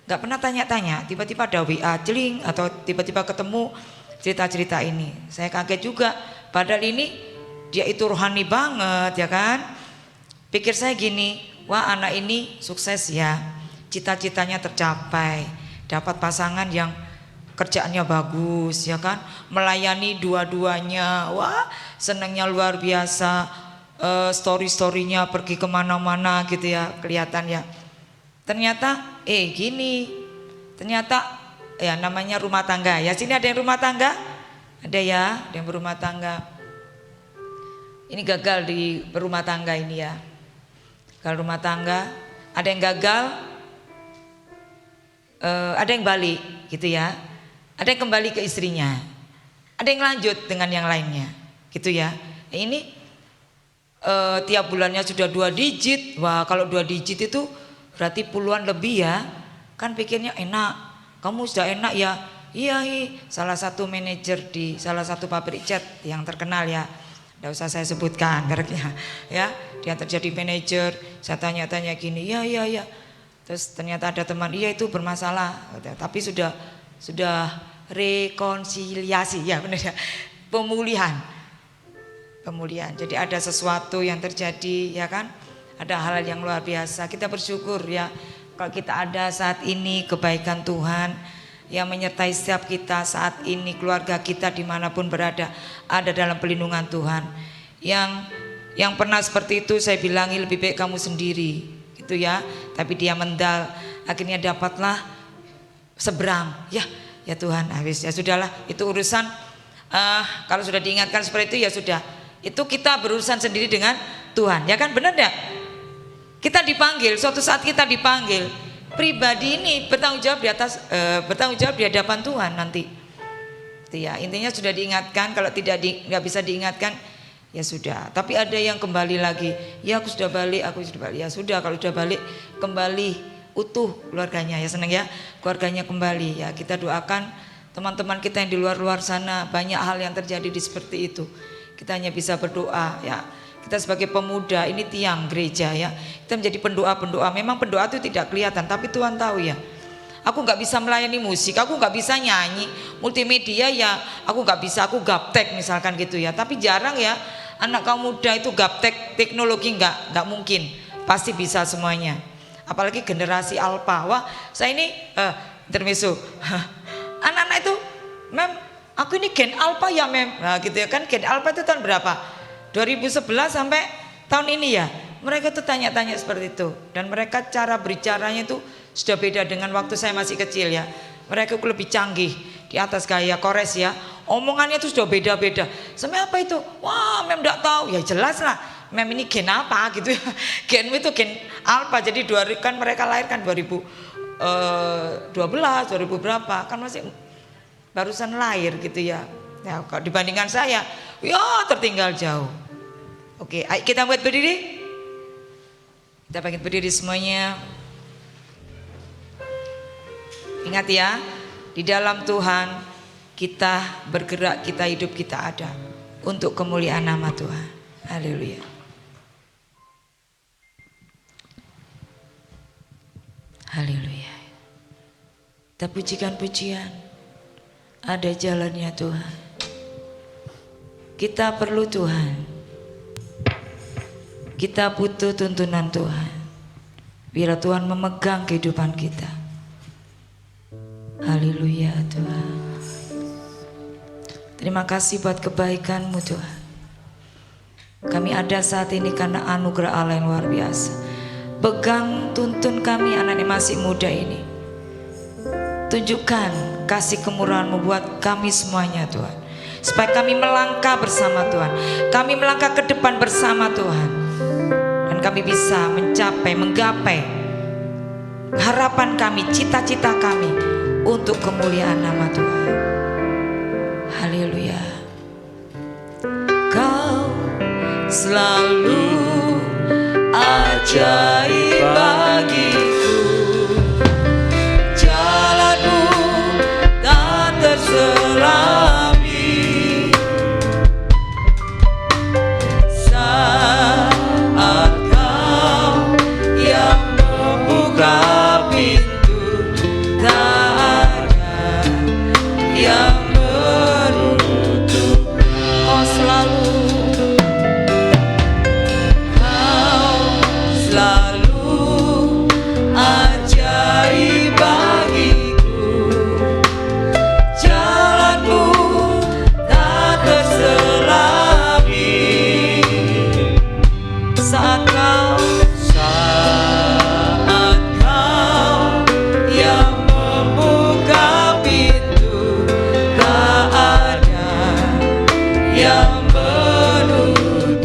Nggak pernah tanya-tanya. Tiba-tiba ada WA jeling atau tiba-tiba ketemu cerita-cerita ini. Saya kaget juga. Padahal ini dia itu rohani banget ya kan. Pikir saya gini, wah anak ini sukses ya. Cita-citanya tercapai. Dapat pasangan yang kerjaannya bagus ya kan. Melayani dua-duanya. Wah senangnya luar biasa. Story-storynya pergi kemana-mana gitu ya kelihatan ya. Ternyata gini. Ternyata ya namanya rumah tangga ya. Sini ada yang rumah tangga? Ada ya, ada yang berumah tangga. Ini gagal di berumah tangga ini ya. Gagal rumah tangga. Ada yang gagal, ada yang balik gitu ya. Ada yang kembali ke istrinya. Ada yang lanjut dengan yang lainnya gitu ya. Ini tiap bulannya sudah 2 digit. Wah kalau 2 digit itu berarti puluhan lebih ya. Kan pikirnya enak. Kamu sudah enak ya. Iya, salah satu manajer di salah satu pabrik cat yang terkenal ya. Tidak usah saya sebutkan mereknya ya. Dia terjadi manajer. Saya tanya-tanya gini, iya. Terus ternyata ada teman, iya itu bermasalah. Tapi sudah rekonsiliasi ya, benar ya. Pemulihan. Jadi ada sesuatu yang terjadi ya kan. Ada hal yang luar biasa. Kita bersyukur ya. Kalau kita ada saat ini kebaikan Tuhan yang menyertai setiap kita saat ini, keluarga kita dimanapun berada ada dalam pelindungan Tuhan. Yang pernah seperti itu saya bilangi lebih baik kamu sendiri gitu ya. Tapi dia mendal, akhirnya dapatlah seberang. Ya Tuhan, habis ya sudahlah itu urusan. Kalau sudah diingatkan seperti itu ya sudah. Itu kita berurusan sendiri dengan Tuhan, ya kan, benar enggak? Kita dipanggil, suatu saat kita dipanggil. Pribadi ini bertanggung jawab di atas bertanggung jawab di hadapan Tuhan nanti. Itu ya, intinya sudah diingatkan. Kalau nggak bisa diingatkan ya sudah. Tapi ada yang kembali lagi. Ya aku sudah balik. Ya sudah, kalau sudah balik kembali utuh keluarganya ya, senang ya keluarganya kembali ya. Kita doakan teman-teman kita yang di luar sana, banyak hal yang terjadi di seperti itu. Kita hanya bisa berdoa ya. Kita sebagai pemuda ini tiang gereja ya. Kita menjadi pendoa-pendoa. Memang pendoa itu tidak kelihatan, tapi Tuhan tahu ya. Aku nggak bisa melayani musik, aku nggak bisa nyanyi, multimedia ya, aku nggak bisa, aku gaptek misalkan gitu ya. Tapi jarang ya anak kaum muda itu gaptek teknologi, nggak mungkin, pasti bisa semuanya. Apalagi generasi alpha. Wah saya ini intermezzo. Anak-anak itu, mem, aku ini gen alpha ya mem. Nah gitu ya kan, gen alpha itu tahun berapa? 2011 sampai tahun ini ya. Mereka tuh tanya-tanya seperti itu. Dan mereka cara berbicaranya itu sudah beda dengan waktu saya masih kecil ya. Mereka lebih canggih, di atas gaya kores ya. Omongannya itu sudah beda-beda. Sampai apa itu? Wah mem gak tahu. Ya jelas lah, mem ini gen apa gitu ya. Gen itu gen alpha. Jadi kan mereka lahir kan 2012, 2000 berapa. Kan masih barusan lahir gitu ya. Ya kalau dibandingkan saya, ya tertinggal jauh. Oke, ayo kita buat berdiri. Kita bangkit berdiri semuanya. Ingat ya, di dalam Tuhan kita bergerak, kita hidup, kita ada untuk kemuliaan nama Tuhan. Haleluya. Haleluya. Kita pujikan pujian. Ada jalannya Tuhan. Kita perlu Tuhan. Kita butuh tuntunan Tuhan. Biar Tuhan memegang kehidupan kita. Haleluya Tuhan. Terima kasih buat kebaikan-Mu Tuhan. Kami ada saat ini karena anugerah Allah yang luar biasa. Pegang, tuntun kami anak yang masih muda ini. Tunjukkan kasih kemurahan-Mu buat kami semuanya Tuhan. Supaya kami melangkah bersama Tuhan. Kami melangkah ke depan bersama Tuhan. Dan kami bisa mencapai, menggapai harapan kami, cita-cita kami untuk kemuliaan nama Tuhan. Haleluya. Kau selalu ajaib bagiku, jalanmu tak terselami. Saat kau yang membuka pintu, tak ada yang menutup. Kau selalu ajaib bagiku, jalanmu tak terselami. Saat kau yang membuka pintu, tak ada yang menutupnya.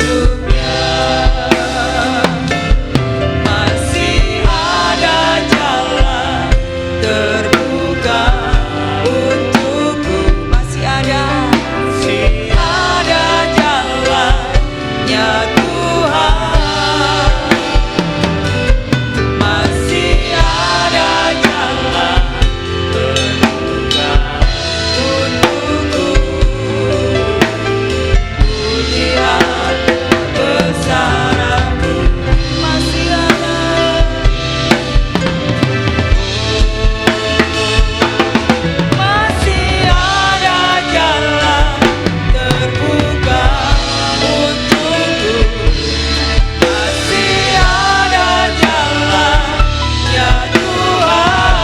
Masih ada jalan terbuka untukku, masih ada jalannya Tuhan, masih ada jalan terbuka untukku. Kulihat kebesaran-Mu, masih ada. Masih ada jalan terbuka untukku, masih ada jalannya Tuhan,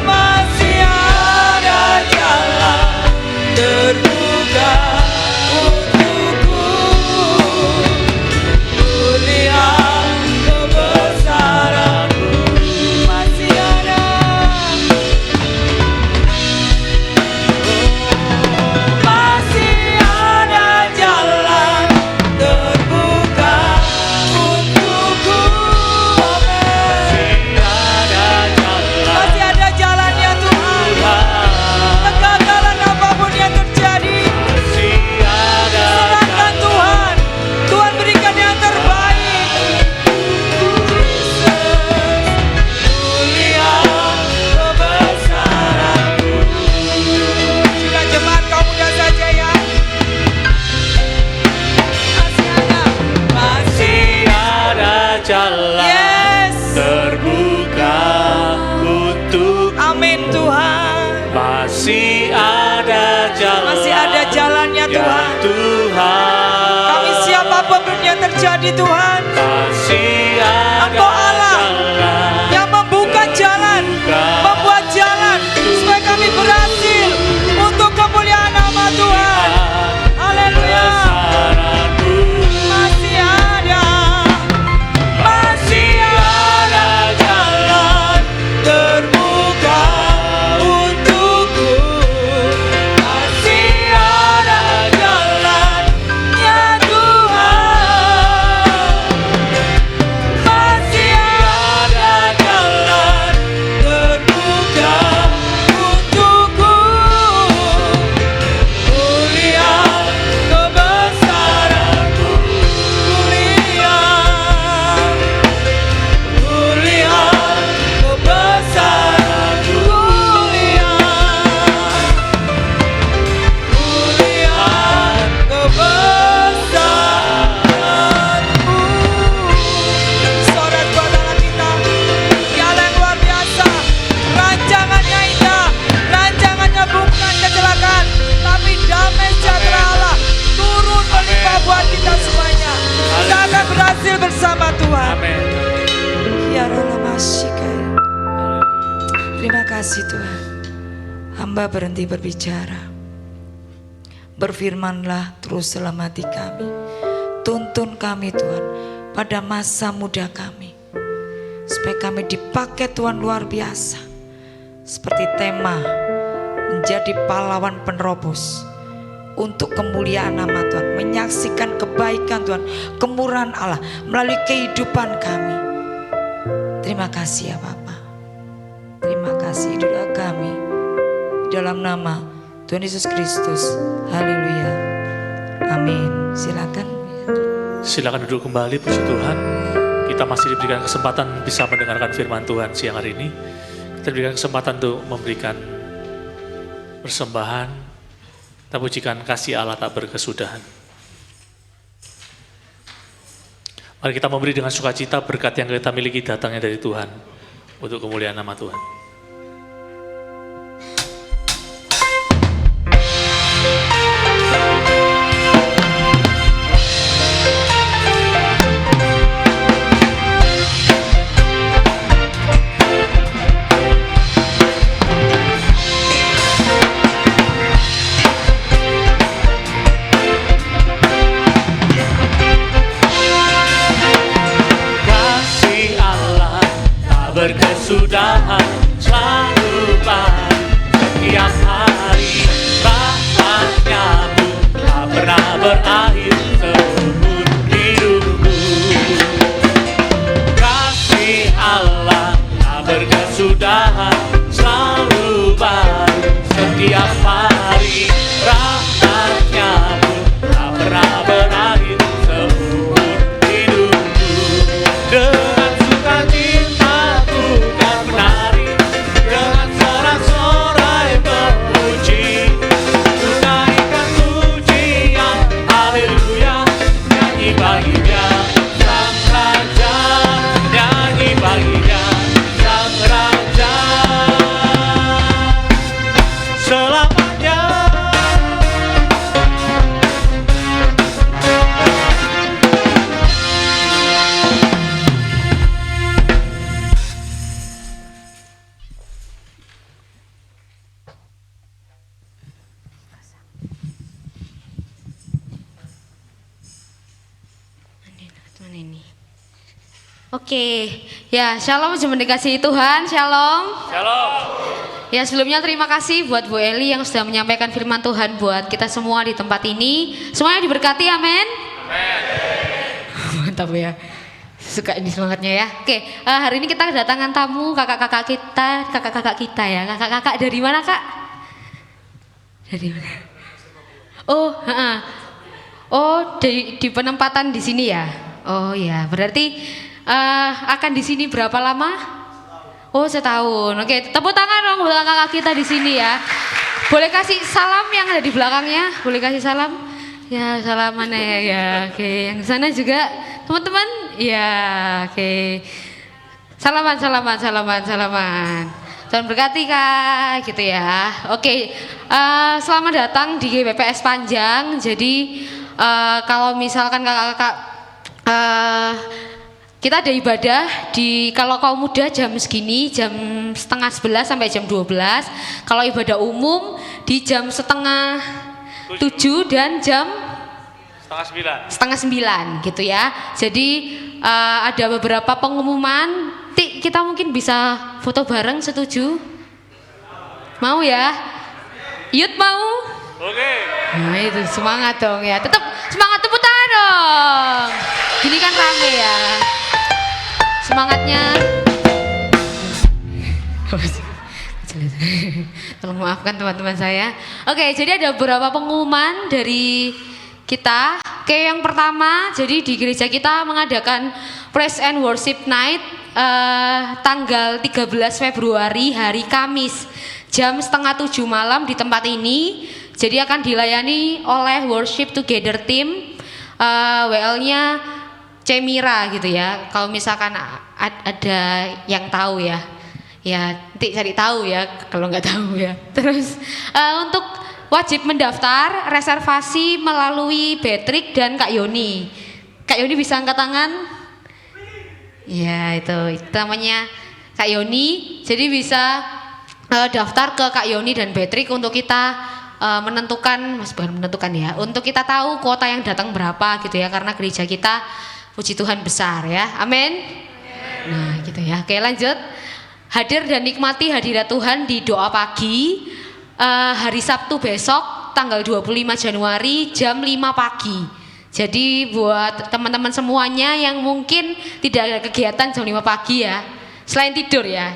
masih ada jalan terbuka untukku. Kulihat kebesaran-Mu, masih ada. Masih ada jalan terbuka untukku. Amin. Masih ada jalannya Tuhan. Kegagalan apapun yang terjadi, serahkan Tuhan. Tuhan berikan yang terbaik. Kulihat kebesaran-Mu. Sudah jemaat kaum muda saja ya. Masih ada jalan Yes. terbuka untuk, Amin Tuhan. masih ada jalan, Masih ada jalannya Tuhan. Tuhan. Kami siap apapun yang terjadi Tuhan. Masih ada Engkau Allah jalan yang membuka jalan, membuat jalan supaya kami berhasil untuk kemuliaan nama Tuhan. Haleluya. kebesaran-Mu. Masih ada jalan terbuka untukku, masih ada jalannya Tuhan, masih ada jalan terbuka untukku. Kulihat kebesaran-Mu, kulihat kebesaran-Mu, kulihat kebesaran-Mu. Sorak buatlah kita, Dialah yang luar biasa, rancangannya indah, rancangannya bukan kecelakaan, tapi damai sejahtera Allah turun melimpah buat kita semuanya. Kita akan berhasil bersama Tuhan. Amin. Ya Allah Masyikai. Terima kasih Tuhan. Hamba berhenti berbicara. Berfirmanlah terus dalam hati kami. Tuntun kami Tuhan pada masa muda kami, supaya kami dipakai Tuhan luar biasa. Seperti tema menjadi pahlawan penerobos untuk kemuliaan nama Tuhan, menyaksikan kebaikan Tuhan, kemurahan Allah melalui kehidupan kami. Terima kasih ya Bapa. manifestasi di doa kami dalam nama Tuhan Yesus Kristus. Haleluya. Amin. Silakan. Silakan duduk kembali, puji Tuhan. Kita masih diberikan kesempatan bisa mendengarkan firman Tuhan siang hari ini. Kita diberikan kesempatan untuk memberikan persembahan. Kita pujikan kasih Allah tak berkesudahan. Mari kita memberi dengan sukacita berkat yang kita miliki datangnya dari Tuhan untuk kemuliaan nama Tuhan. Berkesudahan selalu baik setiap hari, rahmatnya tak pernah berakhir seumur hidupku. Kasih Allah tak berkesudahan selalu baik setiap hari, rahmatnya tak pernah berakhir seumur hidupku. Dengan sukacita Oke, ya shalom jemaat dikasihi Tuhan, shalom. Shalom. Ya sebelumnya terima kasih buat Bu Eli yang sudah menyampaikan firman Tuhan buat kita semua di tempat ini. Semuanya diberkati, amin. Mantap ya, suka ini semangatnya ya. Oke, hari ini kita kedatangan tamu kakak-kakak kita ya. Kakak-kakak dari mana kak? Dari mana? Oh, di penempatan di sini ya. Oh ya, berarti akan di sini berapa lama? Oh, setahun. Oke, tepuk tangan dong buat kakak kita di sini ya. Boleh kasih salam yang ada di belakangnya? Boleh kasih salam? Ya, salaman ya. Oke, yang di sana juga teman-teman? Ya, oke. Salaman. Tuhan berkati kak, gitu ya. Oke, selamat datang di BPS Panjang. Jadi kalau misalkan kakak-kakak kita ada ibadah di kalau kaum muda jam segini, jam 10:30 sampai jam 12. Kalau ibadah umum di jam 6:30 dan jam 8:30 gitu ya. Jadi ada beberapa pengumuman. Kita mungkin bisa foto bareng, setuju? Mau ya? Yud mau? Oke. Nah itu semangat dong ya. Tetap semangat, tepuk tangan dong. Gini kan rame ya. Semangatnya. Tolong maafkan teman-teman saya. Oke, jadi ada beberapa pengumuman dari kita. Oke, yang pertama, jadi di gereja kita mengadakan Praise and Worship Night tanggal 13 Februari hari Kamis jam 6:30 malam di tempat ini. Jadi akan dilayani oleh Worship Together Team, WL-nya Cemira gitu ya. Kalau misalkan ada yang tahu ya nanti cari tahu ya kalau nggak tahu ya. Terus untuk wajib mendaftar reservasi melalui Patrick dan Kak Yoni. Kak Yoni bisa angkat tangan? Ya itu namanya Kak Yoni. Jadi bisa daftar ke Kak Yoni dan Patrick untuk kita menentukan ya, untuk kita tahu kuota yang datang berapa gitu ya, karena gereja kita puji Tuhan besar ya, amin. Nah gitu ya, oke lanjut. Hadir dan nikmati hadirat Tuhan di doa pagi hari Sabtu besok tanggal 25 Januari jam 5 pagi. Jadi buat teman-teman semuanya yang mungkin tidak ada kegiatan jam 5 pagi ya, Selain tidur ya,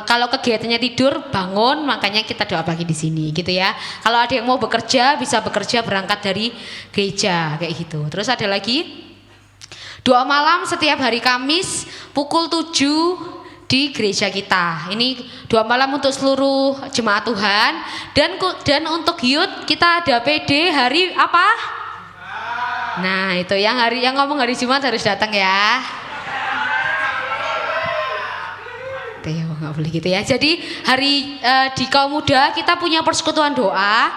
kalau kegiatannya tidur, bangun, makanya kita doa pagi di sini gitu ya. Kalau ada yang mau bekerja, bisa bekerja berangkat dari gereja kayak gitu. Terus ada lagi doa malam setiap hari Kamis pukul 7 di gereja kita. Ini doa malam untuk seluruh jemaat Tuhan, dan untuk youth kita ada PD hari apa? Nah, itu yang ngomong hari Jumat harus datang ya. Teo nggak boleh gitu ya. Jadi hari di kaum muda kita punya persekutuan doa.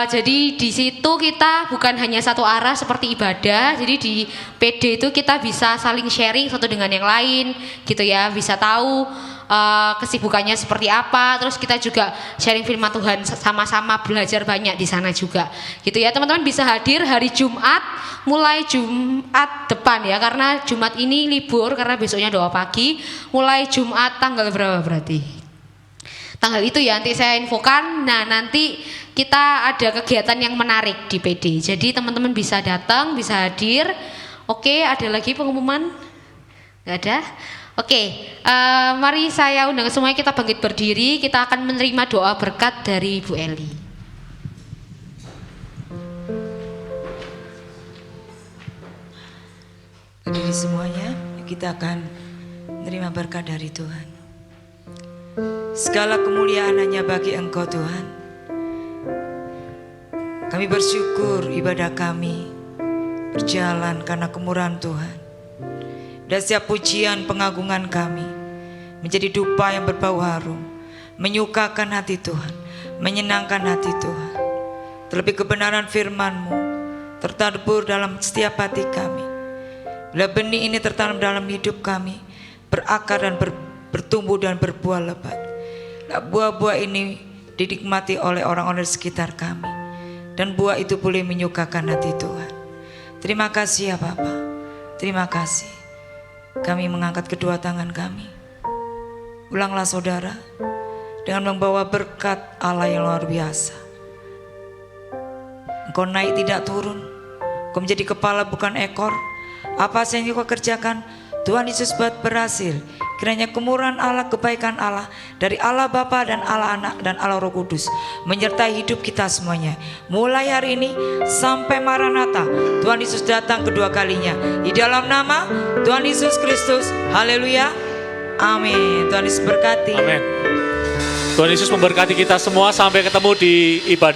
Jadi di situ kita bukan hanya satu arah seperti ibadah. Jadi di PD itu kita bisa saling sharing satu dengan yang lain, gitu ya. Bisa tahu kesibukannya seperti apa. Terus kita juga sharing firman Tuhan, sama-sama belajar banyak di sana juga, gitu ya. Teman-teman bisa hadir hari Jumat, mulai Jumat depan ya, karena Jumat ini libur karena besoknya doa pagi. Mulai Jumat tanggal berapa berarti? Tanggal itu ya nanti saya infokan. Nah, nanti kita ada kegiatan yang menarik di PD. Jadi teman-teman bisa datang, bisa hadir. Oke, ada lagi pengumuman? Gak ada? Oke, mari saya undang semuanya, kita bangkit berdiri. Kita akan menerima doa berkat dari Bu Eli. Berdiri semuanya, kita akan menerima berkat dari Tuhan. Segala kemuliaan hanya bagi Engkau Tuhan. Kami bersyukur ibadah kami berjalan karena kemurahan Tuhan. Dan setiap pujian pengagungan kami menjadi dupa yang berbau harum, menyukakan hati Tuhan, menyenangkan hati Tuhan. Terlebih kebenaran firman-Mu tertabur dalam setiap hati kami. Bila benih ini tertanam dalam hidup kami, berakar dan bertumbuh dan berbuah lebat. Buah-buah ini dinikmati oleh orang-orang di sekitar kami, dan buah itu boleh menyukakan hati Tuhan. Terima kasih ya Bapa, terima kasih. Kami mengangkat kedua tangan kami. Ulanglah saudara dengan membawa berkat Allah yang luar biasa. Engkau naik tidak turun, Engkau menjadi kepala bukan ekor. Apa yang Engkau kerjakan, Tuhan Yesus buat berhasil. Kiranya kemurahan Allah, kebaikan Allah dari Allah Bapa dan Allah Anak dan Allah Roh Kudus menyertai hidup kita semuanya. Mulai hari ini sampai Maranatha, Tuhan Yesus datang kedua kalinya. Di dalam nama Tuhan Yesus Kristus. Haleluya. Amin. Tuhan Yesus berkati. Amin. Tuhan Yesus memberkati kita semua. Sampai ketemu di ibadah